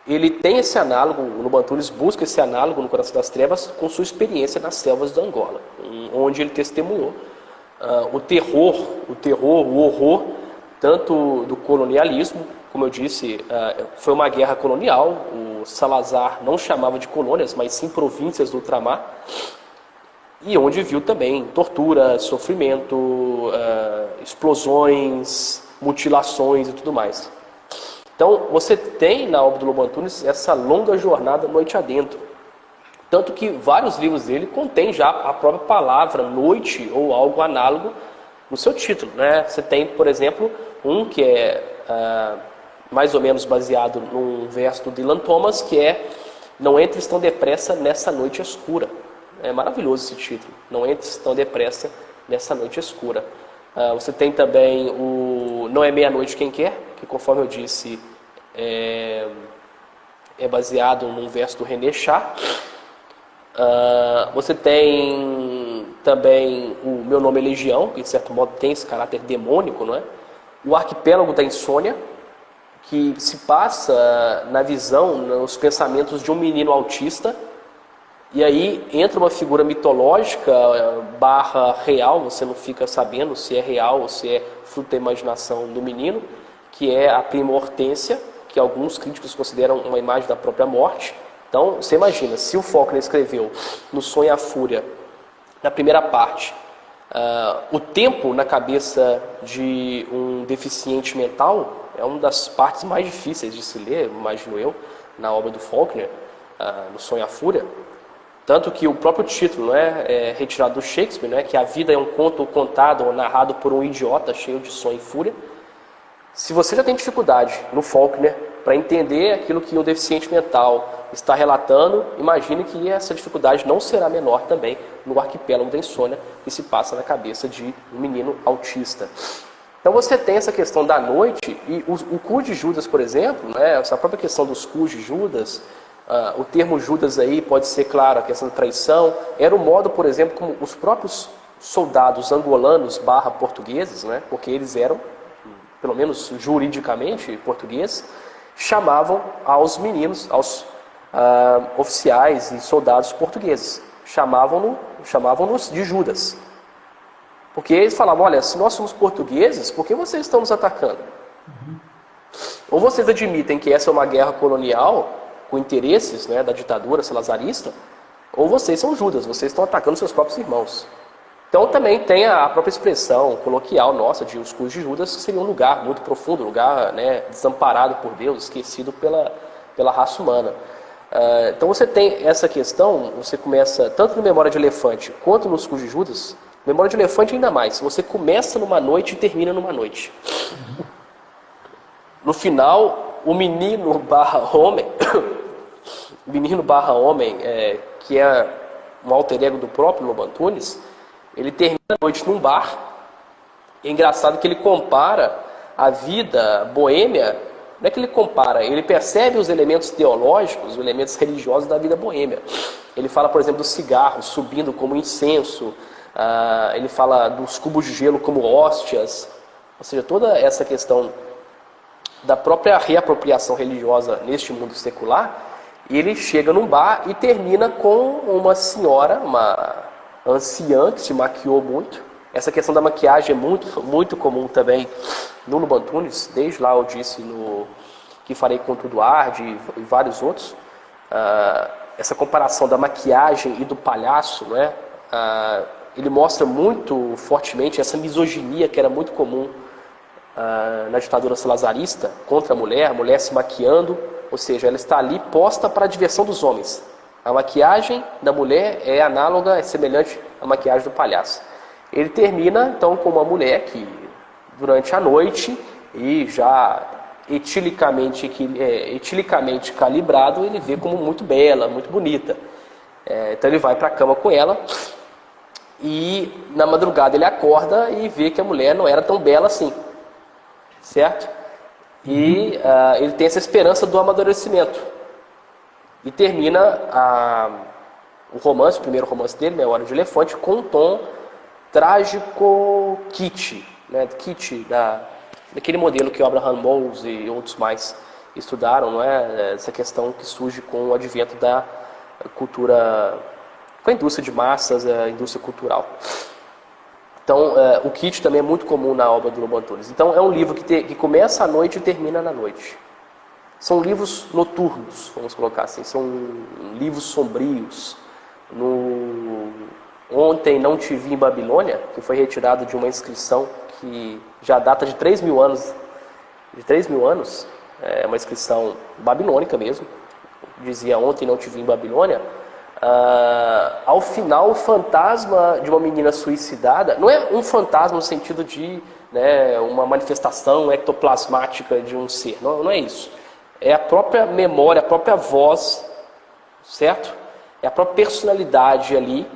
ele tem esse análogo, o Lobo Antunes busca esse análogo no Coração das Trevas com sua experiência nas selvas da Angola, onde ele testemunhou o terror, o horror, tanto do colonialismo, como eu disse, foi uma guerra colonial, o Salazar não chamava de colônias, mas sim províncias do ultramar, e onde viu também tortura, sofrimento, explosões, mutilações e tudo mais. Então, você tem na obra do Lobo Antunes essa longa jornada noite adentro. Tanto que vários livros dele contêm já a própria palavra noite ou algo análogo no seu título, né? Você tem, por exemplo, um que é mais ou menos baseado num verso do Dylan Thomas, que é Não entres tão depressa nessa noite escura. É maravilhoso esse título, Não entres tão depressa nessa noite escura. Você tem também o Não é meia-noite quem quer, que conforme eu disse é baseado num verso do René Char. Você tem também o Meu Nome é Legião, que de certo modo tem esse caráter demônico, não é? O Arquipélago da Insônia, que se passa na visão, nos pensamentos de um menino autista, e aí entra uma figura mitológica barra real, você não fica sabendo se é real ou se é fruto da imaginação do menino, que é a prima Hortência, que alguns críticos consideram uma imagem da própria morte. Então, você imagina, se o Faulkner escreveu no Sonho e a Fúria, na primeira parte, o tempo na cabeça de um deficiente mental é uma das partes mais difíceis de se ler, imagino eu, na obra do Faulkner, no Sonho e a Fúria. Tanto que o próprio título, né, é retirado do Shakespeare, né, que a vida é um conto contado ou narrado por um idiota cheio de sonho e fúria. Se você já tem dificuldade no Faulkner para entender aquilo que o deficiente mental está relatando, imagine que essa dificuldade não será menor também no Arquipélago da Insônia, que se passa na cabeça de um menino autista. Então você tem essa questão da noite, e o cu de Judas, por exemplo, né, essa própria questão dos cus de Judas, o termo Judas aí pode ser, claro, a questão da traição, era o modo, por exemplo, como os próprios soldados angolanos barra portugueses, né, porque eles eram, pelo menos juridicamente portugueses, chamavam aos meninos, aos oficiais e soldados portugueses, chamavam-nos de Judas. Porque eles falavam, olha, se nós somos portugueses, por que vocês estão nos atacando? Ou vocês admitem que essa é uma guerra colonial, com interesses, né, da ditadura salazarista, ou vocês são Judas, vocês estão atacando seus próprios irmãos. Então também tem a própria expressão coloquial nossa de os cus de Judas, que seria um lugar muito profundo, um lugar, né, desamparado por Deus, esquecido pela raça humana. Então você tem essa questão, você começa tanto no Memória de Elefante quanto nos cus de Judas. Memória de Elefante ainda mais, você começa numa noite e termina numa noite. No final, o menino barra homem, que é um alter ego do próprio Lobo Antunes, ele termina a noite num bar. É engraçado que ele compara a vida boêmia, não é que ele compara, ele percebe os elementos teológicos, os elementos religiosos da vida boêmia. Ele fala, por exemplo, do cigarro subindo como incenso, ele fala dos cubos de gelo como hóstias, ou seja, toda essa questão da própria reapropriação religiosa neste mundo secular. E ele chega num bar e termina com uma senhora, uma anciã que se maquiou muito. Essa questão da maquiagem é muito, muito comum também no Lobo Antunes, desde lá eu disse no Que Farei Contra o Duarte e vários outros. Essa comparação da maquiagem e do palhaço, né? Ele mostra muito fortemente essa misoginia que era muito comum na ditadura salazarista contra a mulher se maquiando, ou seja, ela está ali posta para a diversão dos homens. A maquiagem da mulher é análoga, é semelhante à maquiagem do palhaço. Ele termina então com uma mulher que durante a noite e já etilicamente calibrado, ele vê como muito bela, muito bonita. Então ele vai para a cama com ela e na madrugada ele acorda e vê que a mulher não era tão bela assim, certo? E ele tem essa esperança do amadurecimento. E termina o romance, o primeiro romance dele, Meia Hora de Elefante, com um tom trágico kitsch, né? Kitsch, daquele modelo que o Abraham Bowles e outros mais estudaram, não é? Essa questão que surge com o advento da cultura, com a indústria de massas, a indústria cultural. Então, o kitsch também é muito comum na obra do Lobo Antunes. Então, é um livro que começa à noite e termina na noite. São livros noturnos, vamos colocar assim, são livros sombrios. Ontem Não Te Vi em Babilônia, que foi retirado de uma inscrição que já data de 3.000 anos. É uma inscrição babilônica mesmo. Dizia Ontem Não Te Vi em Babilônia. Ao final, o fantasma de uma menina suicidada, não é um fantasma no sentido de, né, uma manifestação ectoplasmática de um ser, não é isso. É a própria memória, a própria voz, certo? É a própria personalidade ali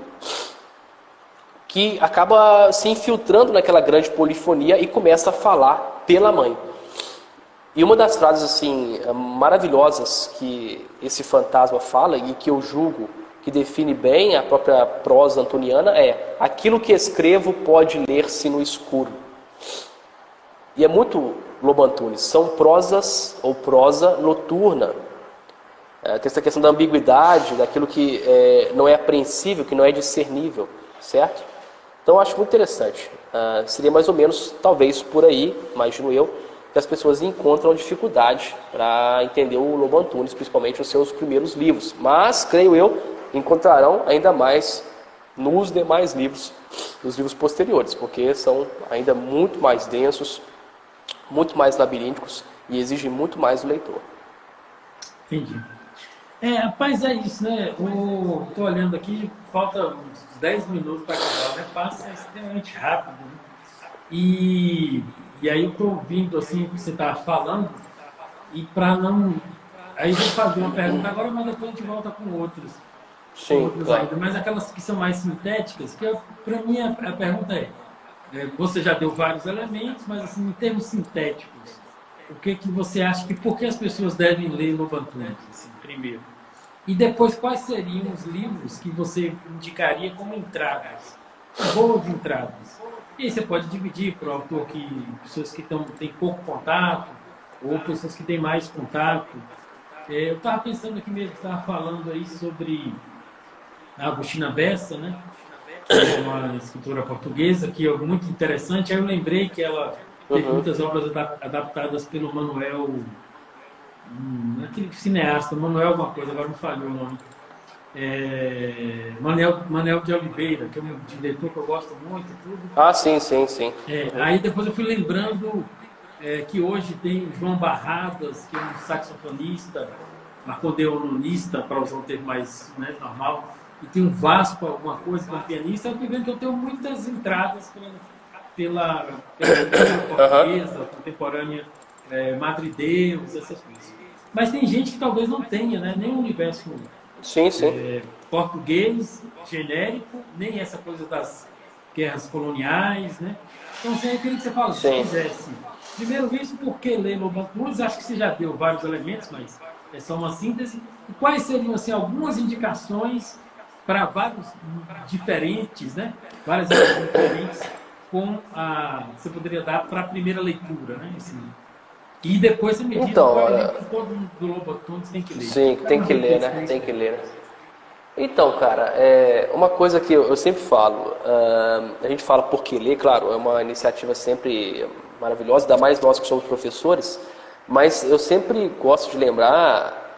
que acaba se infiltrando naquela grande polifonia e começa a falar pela mãe. E uma das frases assim maravilhosas que esse fantasma fala e que eu julgo que define bem a própria prosa antoniana é: aquilo que escrevo pode ler-se no escuro. E é muito Lobo Antunes, são prosas ou prosa noturna. Tem essa questão da ambiguidade, daquilo que não é apreensível, que não é discernível, certo? Então eu acho muito interessante. Seria mais ou menos, talvez por aí, imagino eu, que as pessoas encontram dificuldade para entender o Lobo Antunes, principalmente os seus primeiros livros. Mas, creio eu, encontrarão ainda mais nos demais livros, nos livros posteriores, porque são ainda muito mais densos, muito mais labirínticos e exigem muito mais do leitor. Entendi. Rapaz, é isso, né? Estou olhando aqui, falta uns 10 minutos para acabar, né? Passa extremamente rápido, né? E aí eu estou ouvindo assim o que você está falando, e para não... Aí eu vou fazer uma pergunta agora, mas depois a gente volta com outros. Sim, claro. Ainda, mas aquelas que são mais sintéticas, que para mim a pergunta você já deu vários elementos, mas assim, em termos sintéticos, o que você acha que por que as pessoas devem ler Lobo Antunes, assim, primeiro? E depois, quais seriam os livros que você indicaria como entradas, boas entradas? E aí você pode dividir para o autor pessoas que têm pouco contato, ou pessoas que têm mais contato. Eu estava pensando aqui mesmo, estava falando aí sobre a Agostina Bessa, né? Que é uma escritora portuguesa, que é muito interessante. Aí eu lembrei que ela teve muitas obras adaptadas pelo Manuel, aquele cineasta, Manuel alguma coisa, agora não falhou o nome. Manuel de Oliveira, que é um diretor que eu gosto muito. Tudo. Sim. Aí depois eu fui lembrando que hoje tem o João Barradas, que é um saxofonista, acordeonista, para usar um termo mais, né, normal. E tem um Vasco, alguma coisa, que é um pianista. Eu fui vendo que eu tenho muitas entradas pela portuguesa, contemporânea, madrideus, essas coisas. Mas tem gente que talvez não tenha, né, nem o universo português genérico, nem essa coisa das guerras coloniais, né? Então, assim, eu queria que você falasse, se quisesse. Primeiro, visto por que ler Lobo Antunes, acho que você já deu vários elementos, mas é só uma síntese. E quais seriam, assim, algumas indicações para vários diferentes, né? Várias diferentes você poderia dar para a primeira leitura, né? Assim, e depois você me diz qual é que todo mundo do Lobo Antunes tem que ler. Sim, tem que ler, né? Tem que ler. Então, cara, uma coisa que eu sempre falo, a gente fala por que ler, claro, é uma iniciativa sempre maravilhosa, ainda mais nós que somos professores, mas eu sempre gosto de lembrar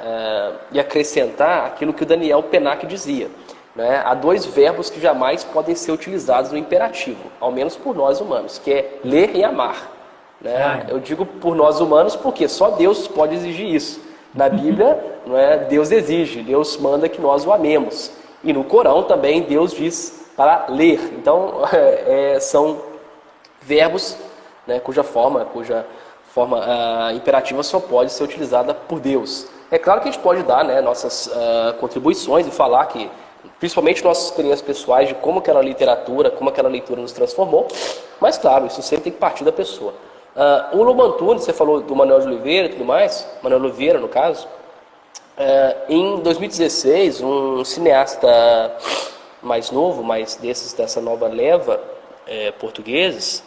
e acrescentar aquilo que o Daniel Pennac dizia. Né? Há dois verbos que jamais podem ser utilizados no imperativo, ao menos por nós humanos, que é ler e amar. Né? Eu digo por nós humanos porque só Deus pode exigir isso. Na Bíblia, não é, Deus exige, Deus manda que nós o amemos. E no Corão também Deus diz para ler. Então, são verbos, né, cuja forma imperativa só pode ser utilizada por Deus. É claro que a gente pode dar, né, nossas contribuições e falar que, principalmente nossas experiências pessoais, de como aquela literatura, como aquela leitura nos transformou, mas claro, isso sempre tem que partir da pessoa. O Lobo Antunes, você falou do Manuel de Oliveira e tudo mais, Manuel Oliveira no caso, em 2016, um cineasta mais novo, mais dessa nova leva portugueses,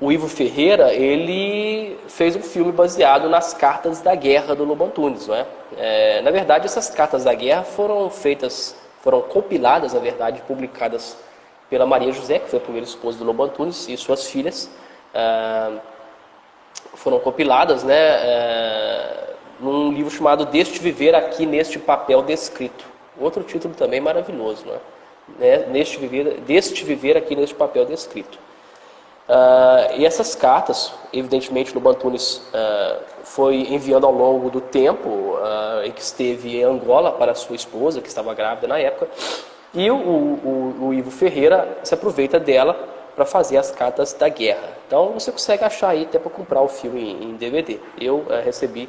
o Ivo Ferreira, ele fez um filme baseado nas cartas da guerra do Lobo Antunes, não é? Na verdade, essas cartas da guerra foram compiladas, na verdade, publicadas pela Maria José, que foi a primeira esposa do Lobo Antunes, e suas filhas, foram compiladas, né, num livro chamado Deste Viver Aqui Neste Papel Descrito. Outro título também maravilhoso, não é? Deste Viver Aqui Neste Papel Descrito. E essas cartas, evidentemente, Lobo Antunes foi enviando ao longo do tempo em que esteve em Angola para sua esposa, que estava grávida na época, e o Ivo Ferreira se aproveita dela para fazer as cartas da guerra. Então você consegue achar aí até para comprar o filme em DVD. Eu recebi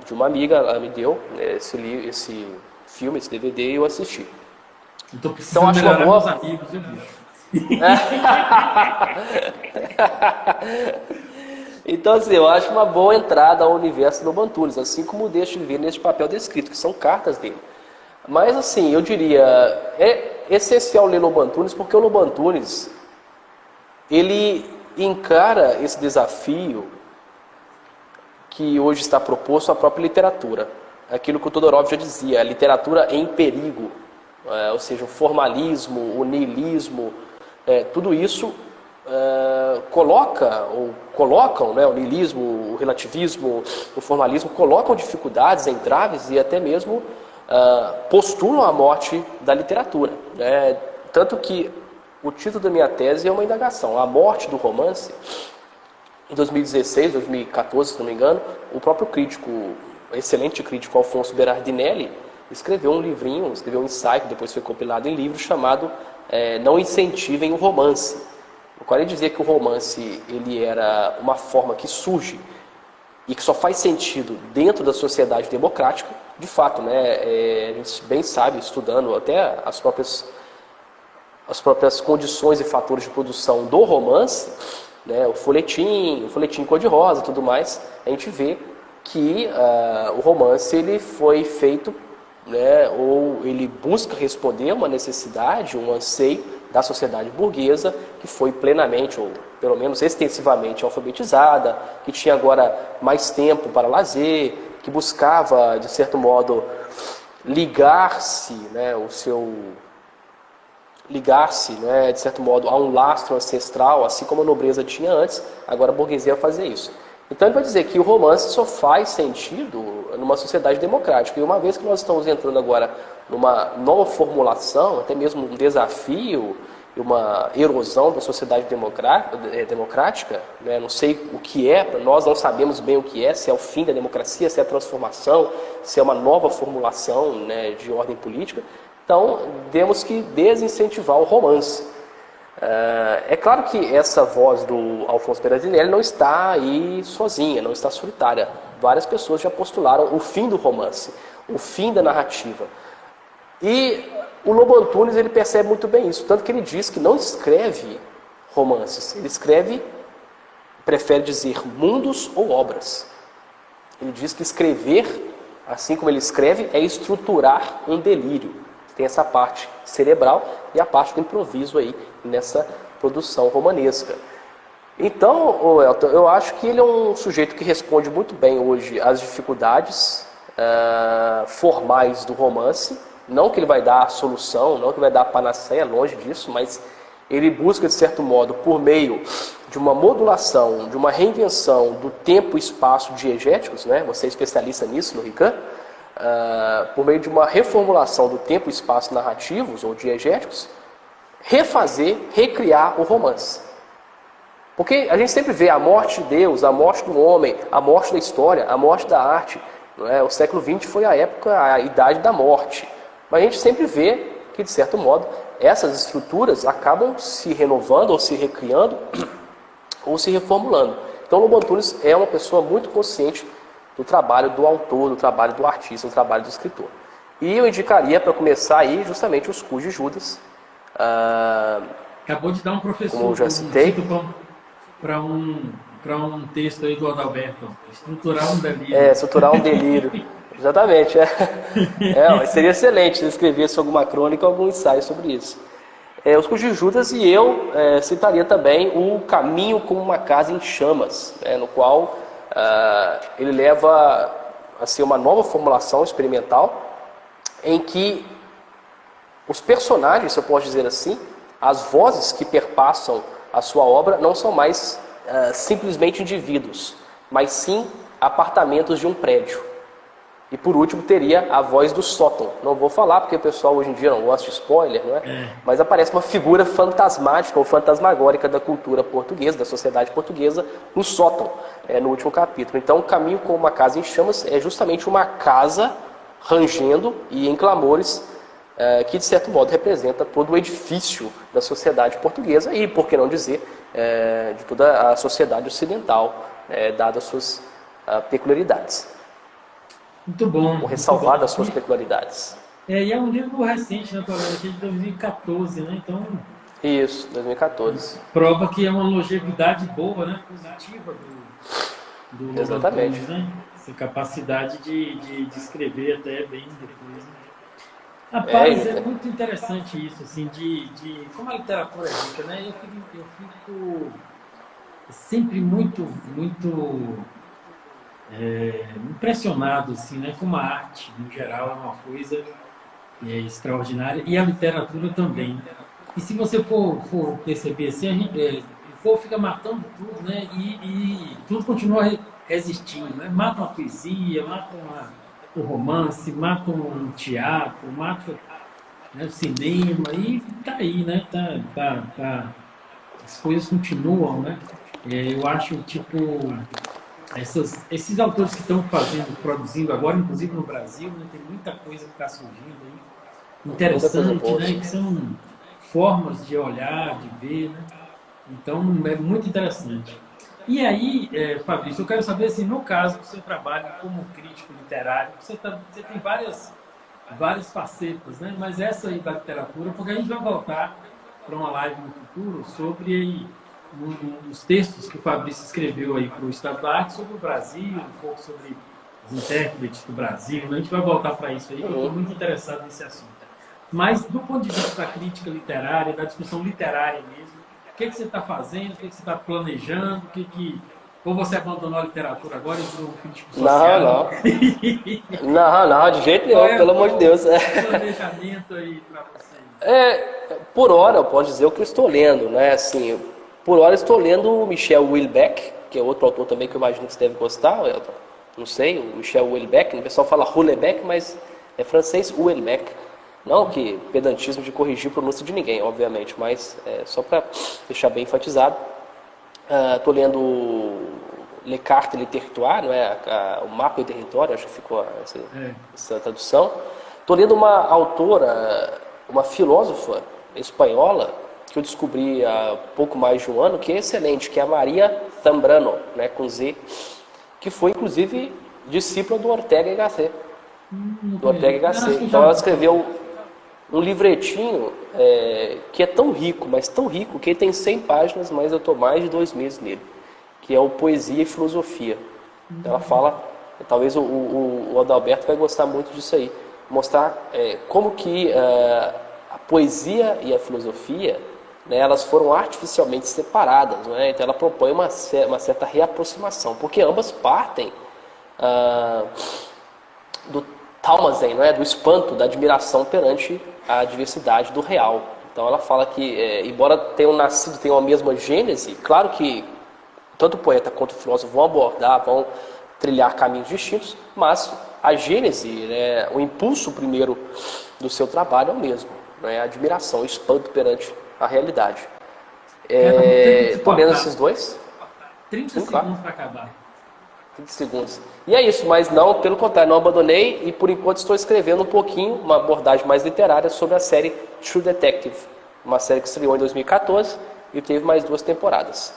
de uma amiga, ela me deu esse filme, esse DVD, e eu assisti. Então acho uma boa... amigos, viu, bicho? Então, assim, eu acho uma boa entrada ao universo do Lobo Antunes, assim como Deixa de Ver neste papel descrito, que são cartas dele. Mas, assim, eu diria, é essencial ler Lobo Antunes, porque o Lobo Antunes, ele encara esse desafio que hoje está proposto à própria literatura. Aquilo que o Todorov já dizia, a literatura em perigo, ou seja, o formalismo, o niilismo, tudo isso colocam, né, o niilismo, o relativismo, o formalismo, colocam dificuldades, entraves e até mesmo postulam a morte da literatura. Tanto que o título da minha tese é uma indagação, a morte do romance. Em 2016, 2014, se não me engano, o próprio crítico, o excelente crítico Alfonso Berardinelli, escreveu um livrinho, escreveu um ensaio, que depois foi compilado em livro, chamado Não Incentivem o Romance, no qual ele dizia que o romance ele era uma forma que surge e que só faz sentido dentro da sociedade democrática. De fato, né, a gente bem sabe, estudando até as próprias condições e fatores de produção do romance, né, o folhetim cor-de-rosa e tudo mais, a gente vê que o romance ele foi feito, né, ou ele busca responder uma necessidade, um anseio da sociedade burguesa, que foi plenamente, ou pelo menos extensivamente alfabetizada, que tinha agora mais tempo para lazer, que buscava, de certo modo, ligar-se, né, de certo modo, a um lastro ancestral, assim como a nobreza tinha antes. Agora a burguesia vai fazer isso. Então ele vai dizer que o romance só faz sentido numa sociedade democrática. E uma vez que nós estamos entrando agora numa nova formulação, até mesmo um desafio, uma erosão da sociedade democrática, né? Não sei o que é, nós não sabemos bem o que é, se é o fim da democracia, se é a transformação, se é uma nova formulação, né, de ordem política. Então, temos que desincentivar o romance. É claro que essa voz do Alfonso Berardinelli não está aí sozinha, não está solitária. Várias pessoas já postularam o fim do romance, o fim da narrativa. E o Lobo Antunes ele percebe muito bem isso, tanto que ele diz que não escreve romances, ele prefere dizer mundos ou obras. Ele diz que escrever, assim como ele escreve, é estruturar um delírio. Tem essa parte cerebral e a parte do improviso aí nessa produção romanesca. Então, Elton, eu acho que ele é um sujeito que responde muito bem hoje às dificuldades formais do romance. Não que ele vai dar a solução, não que ele vai dar a panaceia, longe disso, mas ele busca, de certo modo, por meio de uma modulação, de uma reinvenção do tempo e espaço diegéticos, né? Você é especialista nisso no Rican, por meio de uma reformulação do tempo e espaço narrativos ou diegéticos, recriar o romance. Porque a gente sempre vê a morte de Deus, a morte do homem, a morte da história, a morte da arte. Não é? O século XX foi a idade da morte. Mas a gente sempre vê que, de certo modo, essas estruturas acabam se renovando ou se recriando ou se reformulando. Então, Lobo Antunes é uma pessoa muito consciente do trabalho do autor, do trabalho do artista, do trabalho do escritor. E eu indicaria, para começar aí, justamente os Cus de Judas. Acabou de dar um professor Como eu já citei. para um texto aí do Adalberto. Estruturar um delírio. Estruturar um delírio. Exatamente. Seria excelente se escrevesse alguma crônica, algum ensaio sobre isso. Os Cus de Judas, e eu citaria também o Caminho como uma Casa em Chamas, no qual ele leva assim, uma nova formulação experimental em que os personagens, se eu posso dizer assim, as vozes que perpassam a sua obra não são mais simplesmente indivíduos, mas sim apartamentos de um prédio. E por último teria a voz do sótão. Não vou falar porque o pessoal hoje em dia não gosta de spoiler, não é? Mas aparece uma figura fantasmática ou fantasmagórica da cultura portuguesa, da sociedade portuguesa, no sótão, no último capítulo. Então, o Caminho como uma Casa em Chamas é justamente uma casa rangendo e em clamores, que de certo modo representa todo o edifício da sociedade portuguesa e, por que não dizer, de toda a sociedade ocidental, dadas as suas peculiaridades. Muito bom. Ou ressalvar das suas peculiaridades. E é um livro recente, né, Toledo? Aqui de 2014, né? Então... Isso, 2014. Prova que é uma longevidade boa, né? Positiva do Exatamente. Antunes, né? Essa capacidade de escrever até bem depois, né? Rapaz, é muito interessante isso, assim, de como a literatura é rica, né? Eu fico sempre muito impressionado, assim, né? Como a arte, no geral, é uma coisa extraordinária, e a literatura também. E se você for perceber assim, a gente, o povo fica matando tudo, né? E tudo continua resistindo, né? Matam a poesia, matam o romance, matam o teatro, matam, né, o cinema, e tá aí, né? As coisas continuam, né? Eu acho, tipo, esses autores que estão produzindo agora, inclusive no Brasil, né? Tem muita coisa que está surgindo aí, interessante, né? Que são formas de olhar, de ver, né? Então, é muito interessante. E aí, Fabrício, eu quero saber, assim, no caso do seu trabalho como crítico literário, você tem várias facetas, né? Mas essa aí da literatura, porque a gente vai voltar para uma live no futuro sobre os textos que o Fabrício escreveu aí para o Estado da Arte sobre o Brasil, um pouco sobre os intérpretes do Brasil, né? A gente vai voltar para isso aí, eu estou muito interessado nesse assunto. Mas, do ponto de vista da crítica literária, da discussão literária mesmo, o que você está fazendo, o que você está planejando, ou você abandonou a literatura agora e virou um crítico social? Não, de jeito nenhum, pelo amor de Deus. O planejamento aí para vocês? Por hora, eu posso dizer o que eu estou lendo, né? Assim, por hora eu estou lendo o Michel Houellebecq, que é outro autor também que eu imagino que você deve gostar, não sei, o Michel Houellebecq, o pessoal fala Houellebecq, mas é francês, Houellebecq. Não que pedantismo de corrigir a pronúncia de ninguém, obviamente, mas só para deixar bem enfatizado. Estou lendo Le Carte et le Territoire, não é? O Mapa e o Território, acho que ficou essa tradução. Estou lendo uma autora, uma filósofa espanhola, que eu descobri há pouco mais de um ano, que é excelente, que é a Maria Zambrano, né, com Z, que foi, inclusive, discípula do Ortega y Gasset. Então ela escreveu um livretinho que é tão rico, mas tão rico, que ele tem 100 páginas, mas eu estou mais de 2 meses nele, que é o Poesia e Filosofia. Então ela fala, talvez o Adalberto vai gostar muito disso aí, mostrar como que a poesia e a filosofia, né, elas foram artificialmente separadas, né? Então ela propõe uma certa reaproximação, porque ambas partem do Talmazen, não é? Do espanto, da admiração perante a diversidade do real. Então ela fala que, embora tenham a mesma gênese, claro que tanto o poeta quanto o filósofo vão trilhar caminhos distintos, mas a gênese, né, o impulso primeiro do seu trabalho é o mesmo, né? A admiração, o espanto perante a realidade. Estou lendo esses dois. 30 segundos para acabar. 30 segundos. E é isso, mas não, pelo contrário, não abandonei e por enquanto estou escrevendo um pouquinho, uma abordagem mais literária sobre a série True Detective, uma série que estreou em 2014 e teve mais 2 temporadas.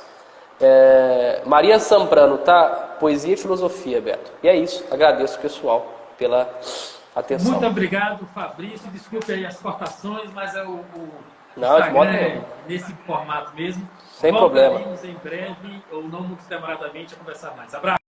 Maria Sambrano, tá? Poesia e filosofia, Beto. E é isso. Agradeço, pessoal, pela atenção. Muito obrigado, Fabrício. Desculpe aí as cortações, mas Não, de modo Instagram nenhum. nesse formato mesmo. Sem problema. Voltaremos em breve, ou não muito demoradamente, a conversar mais. Abraço.